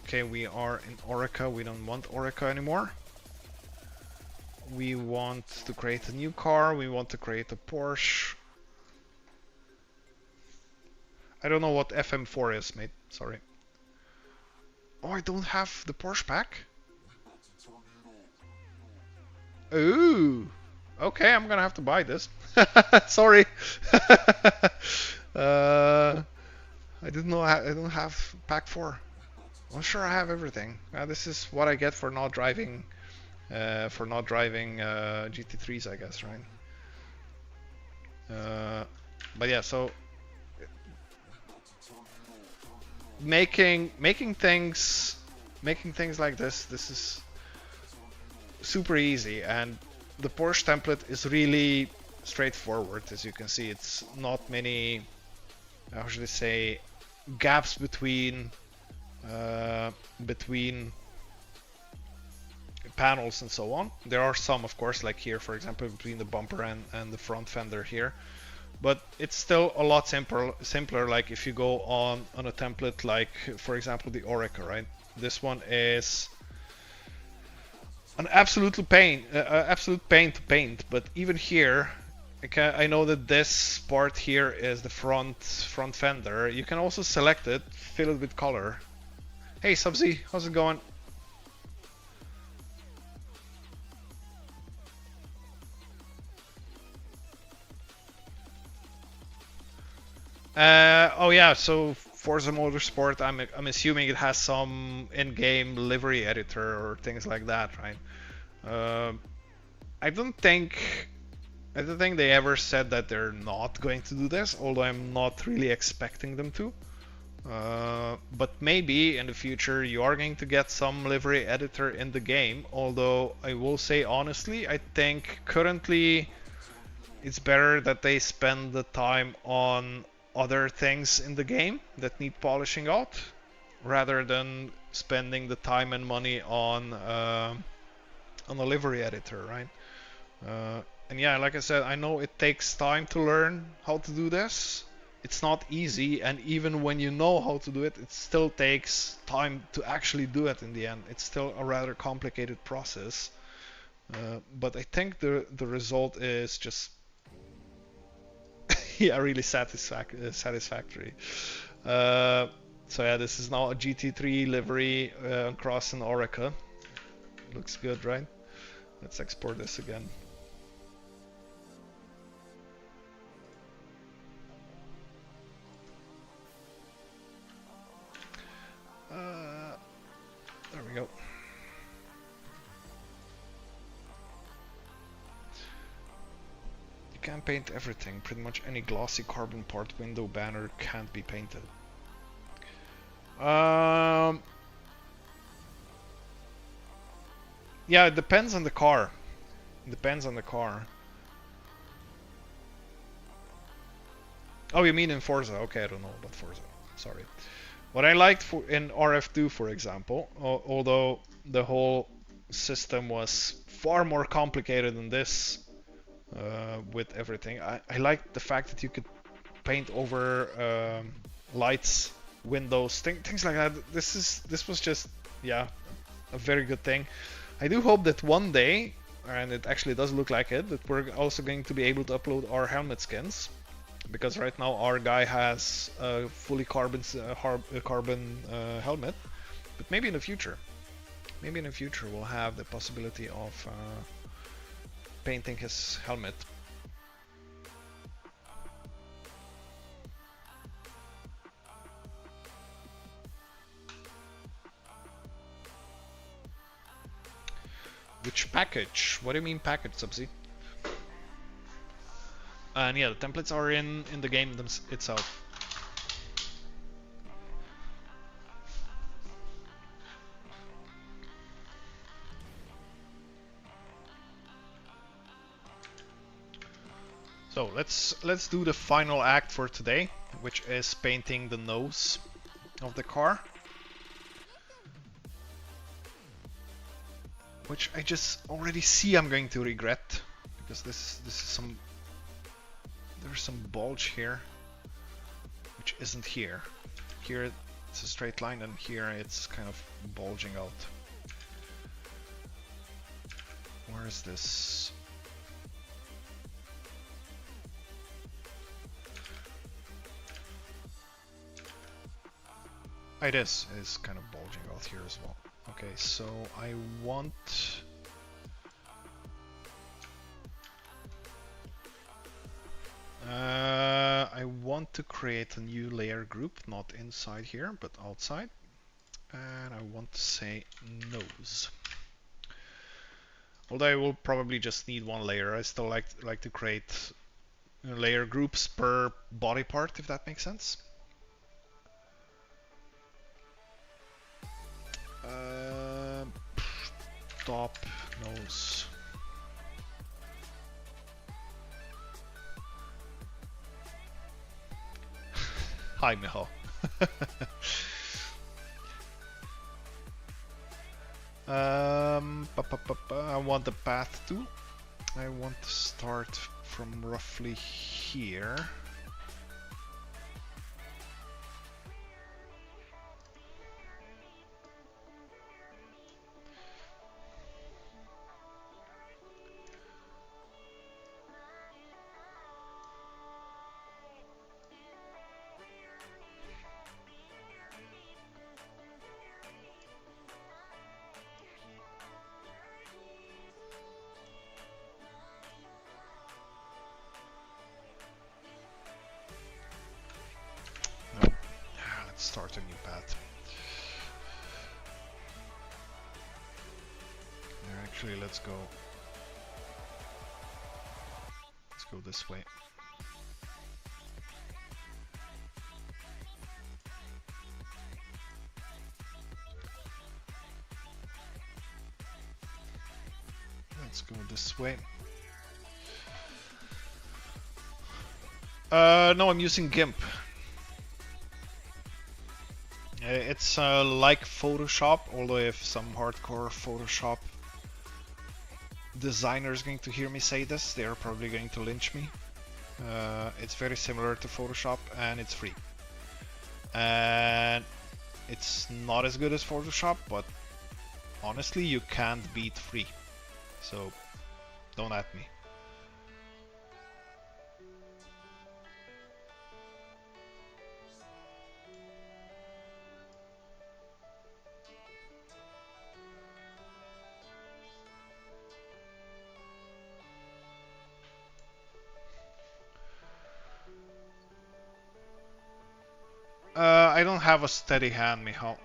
Okay, we are in Oreca, we don't want Oreca anymore. We want to create a new car, we want to create a Porsche. I don't know what FM4 is, mate, sorry. Oh, I don't have the Porsche pack? Ooh! Okay, I'm gonna have to buy this. Sorry. I didn't know I don't have pack 4. I'm sure I have everything. This is what I get for not driving GT3s, I guess, right? But yeah, so making things like this is super easy, and the Porsche template is really straightforward. As you can see, it's not many, how should I say, gaps between panels and so on. There are some, of course, like here, for example, between the bumper and the front fender here, but it's still a lot simpler. Like if you go on a template like, for example, the Oreca, right? This one is an absolute pain to paint, but even here, I know that this part here is the front fender. You can also select it, fill it with color. Hey Subsy, how's it going? Oh yeah, so Forza Motorsport, I'm assuming it has some in-game livery editor or things like that, right? I don't think they ever said that they're not going to do this, although I'm not really expecting them to. But maybe in the future you are going to get some livery editor in the game, although I will say honestly, I think currently it's better that they spend the time on other things in the game that need polishing out, rather than spending the time and money on a livery editor, right? And yeah, like I said, I know it takes time to learn how to do this. It's not easy, and even when you know how to do it, it still takes time to actually do it in the end. It's still a rather complicated process. But I think the result is just yeah, really satisfactory. So yeah, this is now a GT3 livery across an Oreca. Looks good, right? Let's export this again. There we go. You can't paint everything. Pretty much any glossy carbon part, window, banner can't be painted. Yeah, it depends on the car. It depends on the car. Oh, you mean in Forza? Okay, I don't know about Forza. Sorry. What I liked in RF2, for example, although the whole system was far more complicated than this with everything, I liked the fact that you could paint over lights windows, things like that. This was just, yeah, a very good thing. I do hope that one day, and it actually does look like it, that we're also going to be able to upload our helmet skins, because right now our guy has a fully carbon helmet, but maybe in the future we'll have the possibility of painting his helmet. Which package? What do you mean package, Subsea? And yeah, the templates are in the game itself. So let's do the final act for today, which is painting the nose of the car. Which I just already see I'm going to regret, because this is some, there's some bulge here which isn't here. Here it's a straight line, and here it's kind of bulging out. Where is this? It is kind of bulging out here as well. Okay, so I want to create a new layer group, not inside here, but outside, and I want to say nose. Although I will probably just need one layer. I still like to create layer groups per body part, if that makes sense. Top nose. Hi, Michal. I want the path tool. I want to start from roughly here. Start a new path. Actually, let's go this way. Let's go this way. No, I'm using GIMP. It's like Photoshop, although if some hardcore Photoshop designer is going to hear me say this, they are probably going to lynch me. It's very similar to Photoshop, and it's free. And it's not as good as Photoshop, but honestly, you can't beat free. So don't at me. I don't have a steady hand, Michal.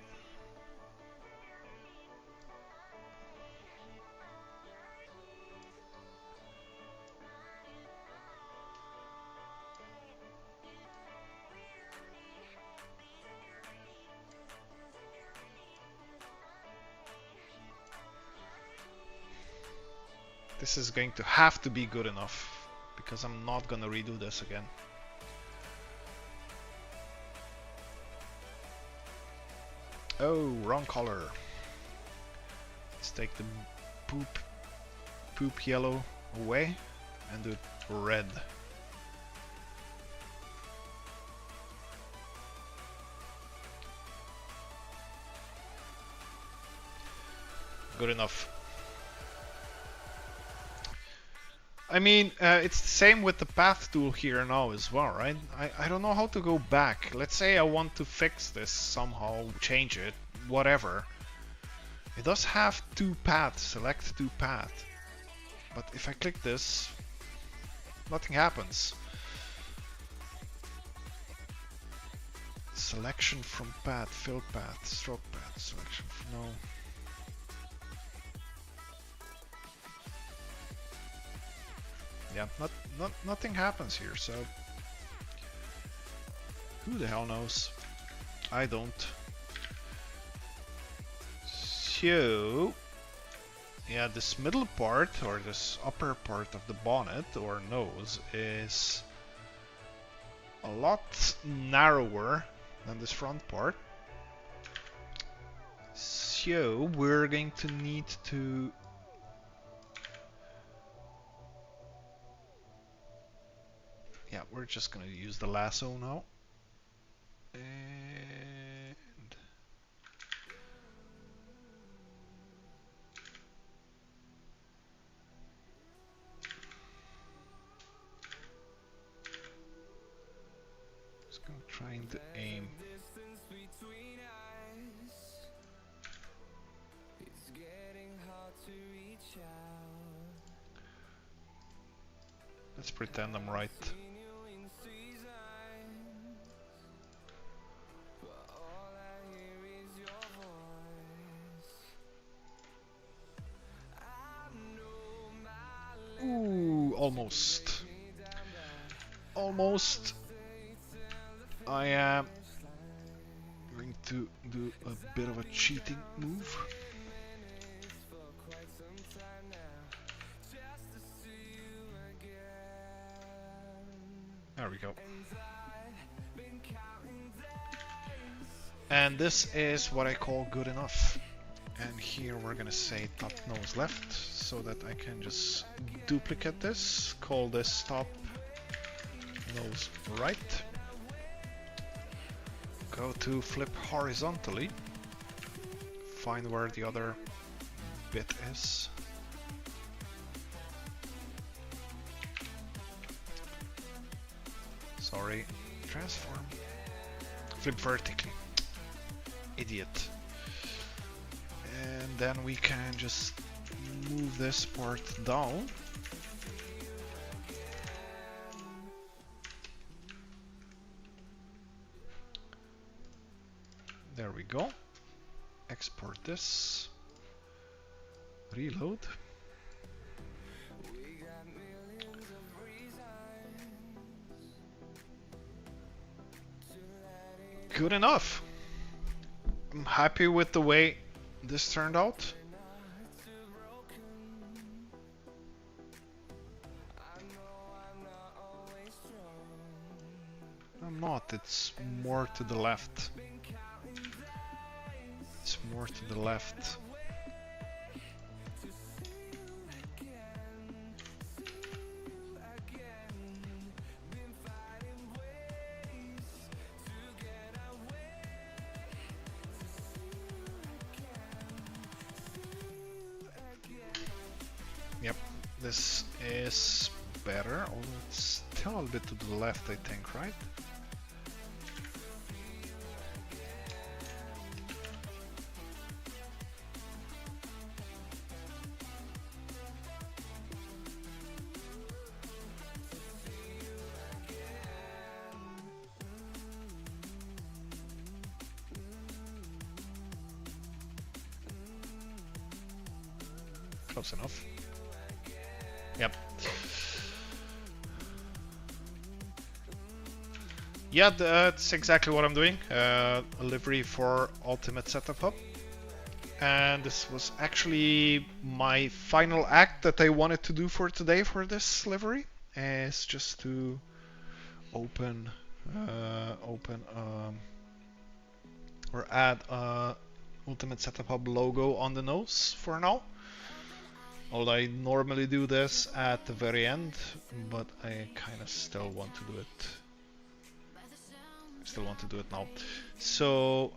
This is going to have to be good enough, because I'm not gonna redo this again. Oh, wrong color. Let's take the poop yellow away and do it red. good enough. I mean, it's the same with the path tool here now as well, right? I don't know how to go back. Let's say I want to fix this somehow, change it, whatever. It does have two paths, select two path. But if I click this, nothing happens. Selection from path, fill path, stroke path, selection from no. Yeah, nothing happens here, so who the hell knows? I don't. So yeah, this middle part or this upper part of the bonnet or nose is a lot narrower than this front part. So we're going to need to we're just gonna use the lasso now. And just gonna try to aim. Let's pretend I'm right. Ooh, almost. Almost. I am going to do a bit of a cheating move. There we go. And this is what I call good enough. And here we're gonna say top nose left, so that I can just duplicate this, call this top nose right. Go to flip horizontally, find where the other bit is. Sorry, transform, flip vertically, idiot. And then we can just move this part down. There we go. Export this. Reload. Good enough. I'm happy with the way this turned out. I'm not, it's more to the left. It's more to the left. Yep, this is better, although it's still a little bit to the left, I think, right? Close enough. Yep. Yeah, that's exactly what I'm doing. A livery for Ultimate Setup Hub. And this was actually my final act that I wanted to do for today for this livery. Is just to open or add a Ultimate Setup Hub logo on the nose for now. Although I normally do this at the very end, but I kind of still want to do it. I still want to do it now. So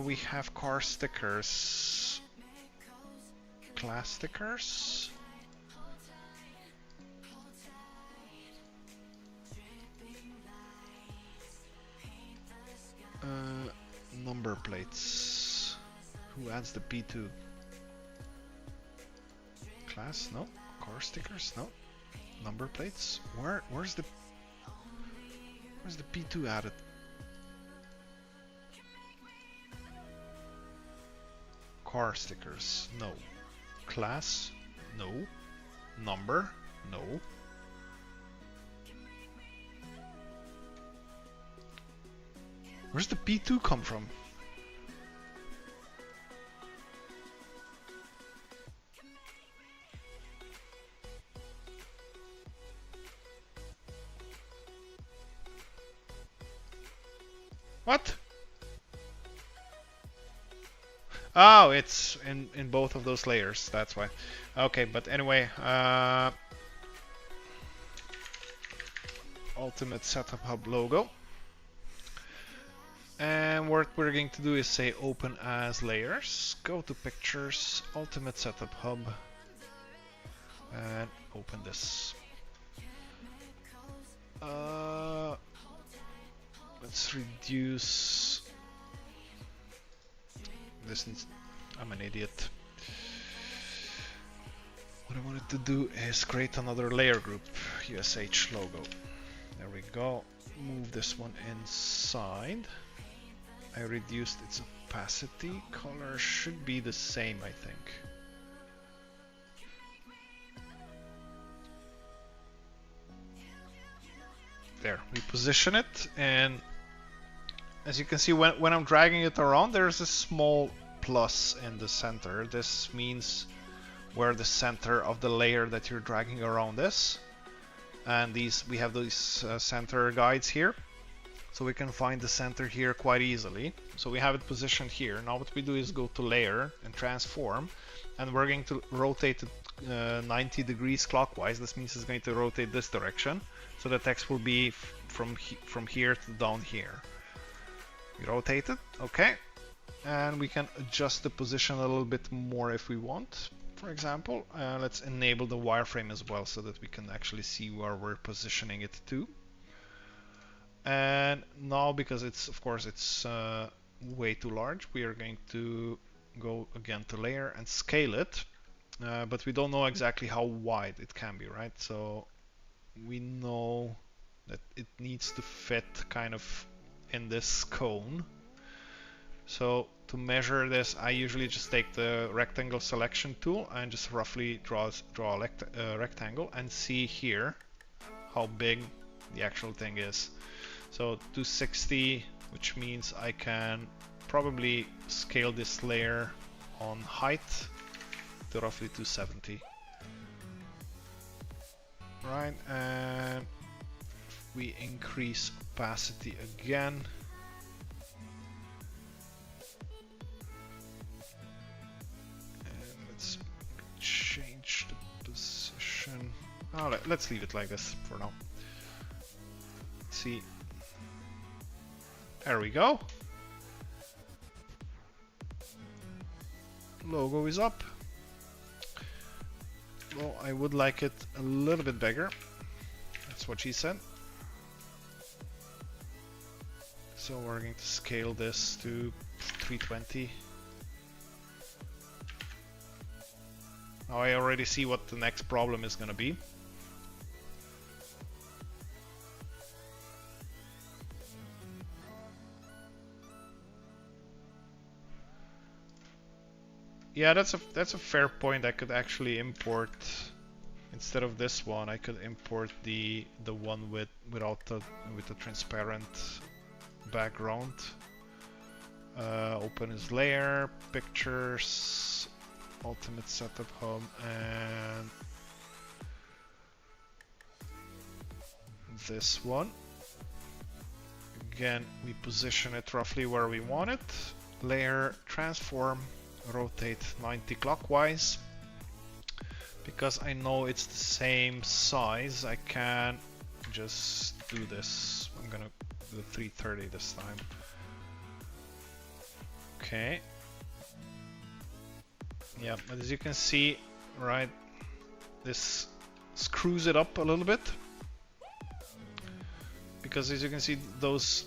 we have car stickers. class stickers. Number plates. Who adds the P2? Class? No. Car stickers? No. Number plates? Where's the P2 added? Car stickers? No. Class? No. Number? No. Where's the P2 come from? What? Oh, it's in both of those layers, that's why. Okay, but anyway, Ultimate Setup Hub logo. And what we're going to do is say open as layers, go to pictures, Ultimate Setup Hub, and open this. Let's reduce this. I'm an idiot. What I wanted to do is create another layer group, USH logo. There we go. Move this one inside. I reduced its opacity. Color should be the same, I think. There, we position it, and as you can see, when I'm dragging it around, there's a small plus in the center. This means where the center of the layer that you're dragging around is. And we have these center guides here, so we can find the center here quite easily. So we have it positioned here. Now what we do is go to layer and transform, and we're going to rotate it 90 degrees clockwise. This means it's going to rotate this direction, so the text will be from here to down here. We rotate it, okay, and we can adjust the position a little bit more if we want. For example, let's enable the wireframe as well, so that we can actually see where we're positioning it to. And now, because it's way too large, we are going to go again to layer and scale it, but we don't know exactly how wide it can be, right? So we know that it needs to fit kind of in this cone. So to measure this, I usually just take the rectangle selection tool and just roughly draw a rectangle and see here how big the actual thing is. So 260, which means I can probably scale this layer on height to roughly 270. Right, and we increase opacity again. And let's change the position. Oh, let's leave it like this for now. Let's see. There we go. Logo is up. Well, I would like it a little bit bigger. That's what she said. So we're going to scale this to 320. Now I already see what the next problem is going to be. Yeah, that's a fair point. I could actually import, instead of this one, I could import the one with the transparent background. Open as layer, pictures, Ultimate Setup Hub, and this one. Again, we position it roughly where we want it. Layer, transform, rotate 90 clockwise. Because I know it's the same size, I can just do this. I'm gonna do 330 this time. Okay. Yeah, but as you can see, right, this screws it up a little bit. Because as you can see, those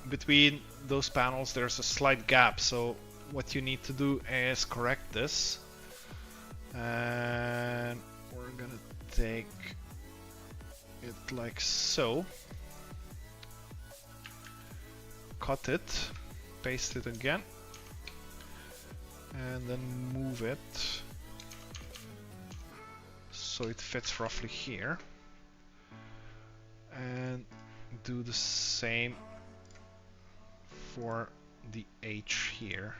between those panels there's a slight gap, so what you need to do is correct this. And we're gonna take it like so. Cut it, paste it again, and then move it so it fits roughly here. And do the same for the H here.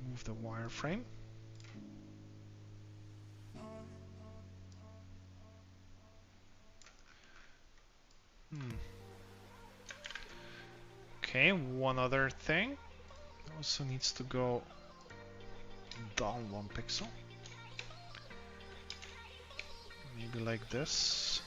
Move the wireframe. Okay, one other thing. Also needs to go down 1 pixel. Maybe like this.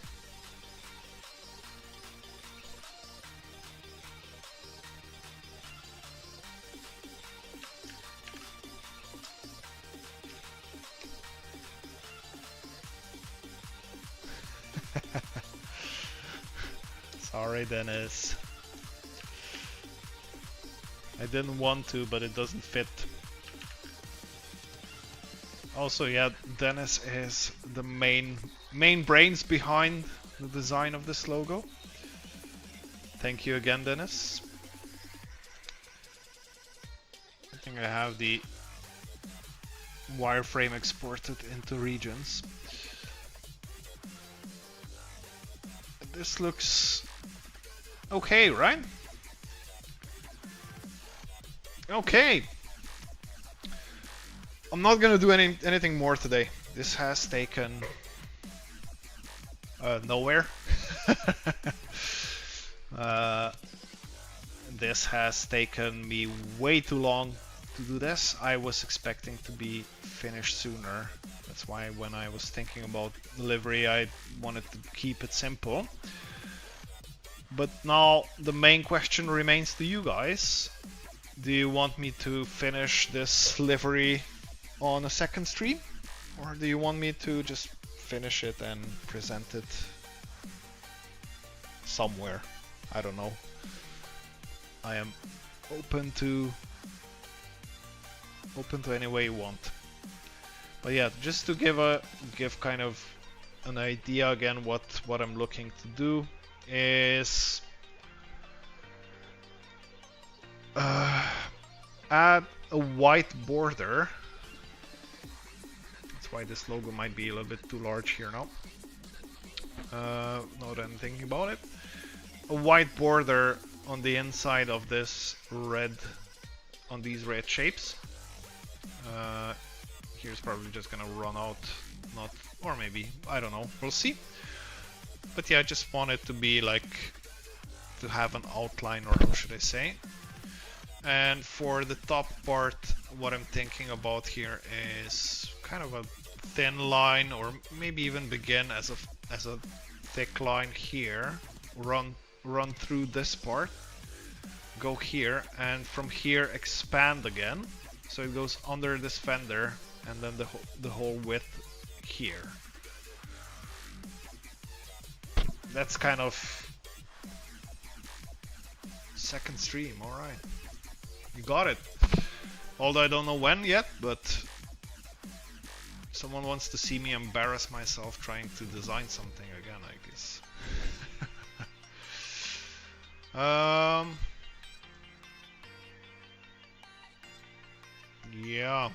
Sorry, Dennis. I didn't want to, but it doesn't fit. Also, yeah, Dennis is the main brains behind the design of this logo. Thank you again, Dennis. I think I have the wireframe exported into regions. This looks okay, right? Okay. I'm not gonna do anything more today. This has taken nowhere. This has taken me way too long to do this. I was expecting to be finished sooner. That's why when I was thinking about Livery, I wanted to keep it simple. But now the main question remains to you guys. Do you want me to finish this Livery on a second stream? Or do you want me to just finish it and present it somewhere? I don't know. I am open to any way you want. But yeah, just to give kind of an idea again what I'm looking to do is add a white border. That's why this logo might be a little bit too large here now. Now that I'm thinking about it, a white border on the inside of this red, on these red shapes. Here's probably just gonna run out, not, or maybe, I don't know, we'll see. But yeah, I just want it to be like, to have an outline, or how should I say. And for the top part, what I'm thinking about here is kind of a thin line, or maybe even begin as a thick line here, run through this part, go here, and from here expand again, so it goes under this fender, and then the whole width here. That's kind of second stream. All right, you got it. Although I don't know when yet, but someone wants to see me embarrass myself trying to design something again, I guess. Yeah.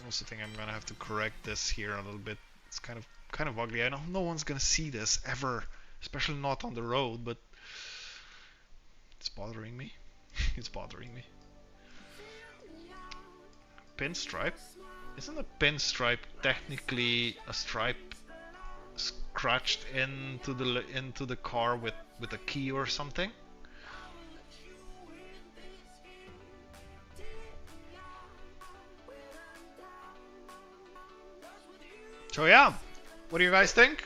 I also think I'm gonna have to correct this here a little bit. It's kind of ugly. I know no one's gonna see this ever, especially not on the road, but it's bothering me. It's bothering me. Pinstripe? Isn't a pinstripe technically a stripe scratched into the car with a key or something? So yeah, what do you guys think?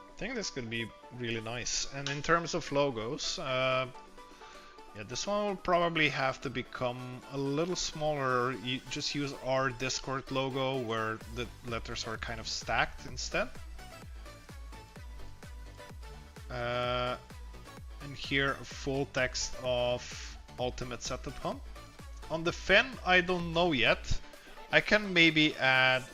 I think this could be really nice. And in terms of logos, yeah, this one will probably have to become a little smaller. You just use our Discord logo where the letters are kind of stacked instead. And here a full text of Ultimate Setup Home. On the fin, I don't know yet. I can maybe add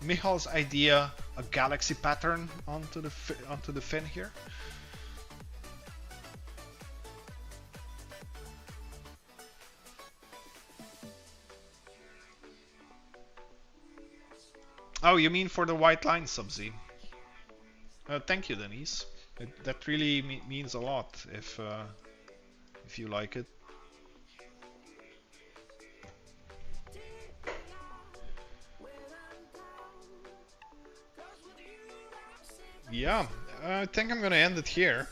Michal's idea, a galaxy pattern onto the fin here. Oh, you mean for the white line, Sub-Z? Thank you, Denise. That really means a lot if you like it. Yeah, I think I'm gonna end it here.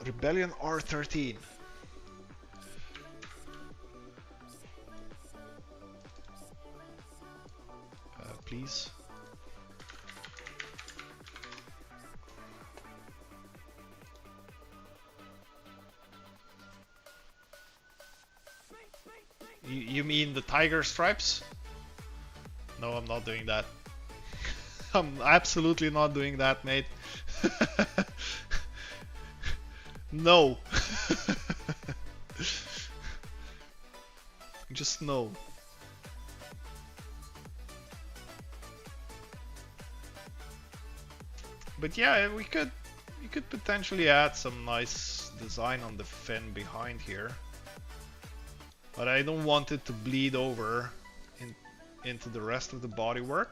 Rebellion R13. Please. You mean the tiger stripes? No, I'm not doing that. I'm absolutely not doing that, mate. No. Just no. But yeah, we could potentially add some nice design on the fin behind here. But I don't want it to bleed over into the rest of the bodywork.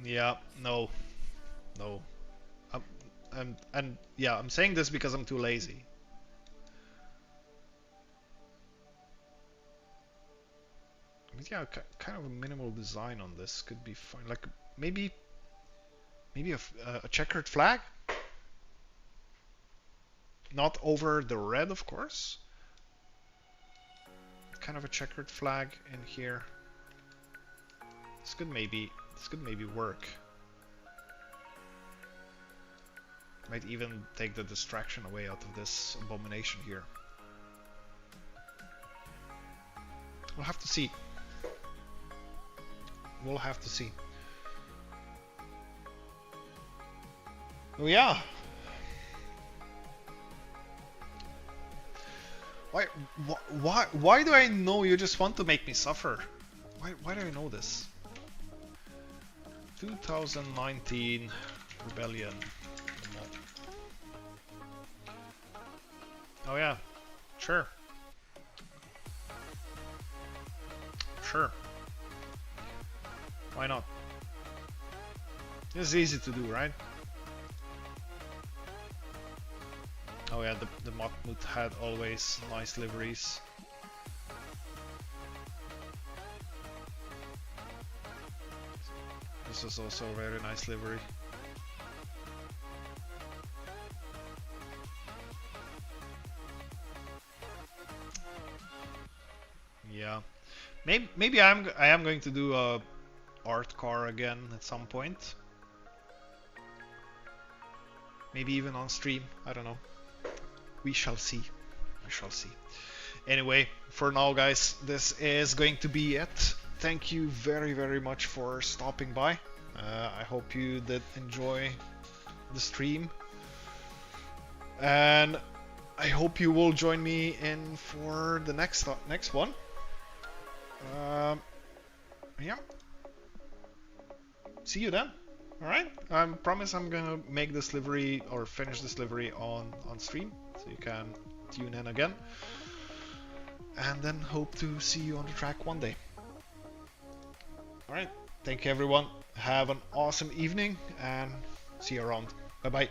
Yeah, no. And yeah, I'm saying this because I'm too lazy. But yeah, kind of a minimal design on this could be fine. Like maybe a checkered flag, not over the red, of course. Kind of a checkered flag in here. This could maybe work. Might even take the distraction away out of this abomination here. We'll have to see. We'll have to see. Oh yeah. Why do I know you just want to make me suffer? Why do I know this? 2019 Rebellion. Oh yeah, sure. Sure. Why not? This is easy to do, right? Oh yeah, the Matmut had always nice liveries. This is also a very nice livery. Yeah, maybe I am going to do a art car again at some point. Maybe even on stream. I don't know. We shall see. We shall see. Anyway, for now, guys, this is going to be it. Thank you very much for stopping by. I hope you did enjoy the stream, and I hope you will join me in for the next one. Yeah. See you then. All right. I promise I'm gonna make this livery or finish this livery on stream, so you can tune in again. And then hope to see you on the track one day. All right. Thank you, everyone. Have an awesome evening and see you around. Bye bye.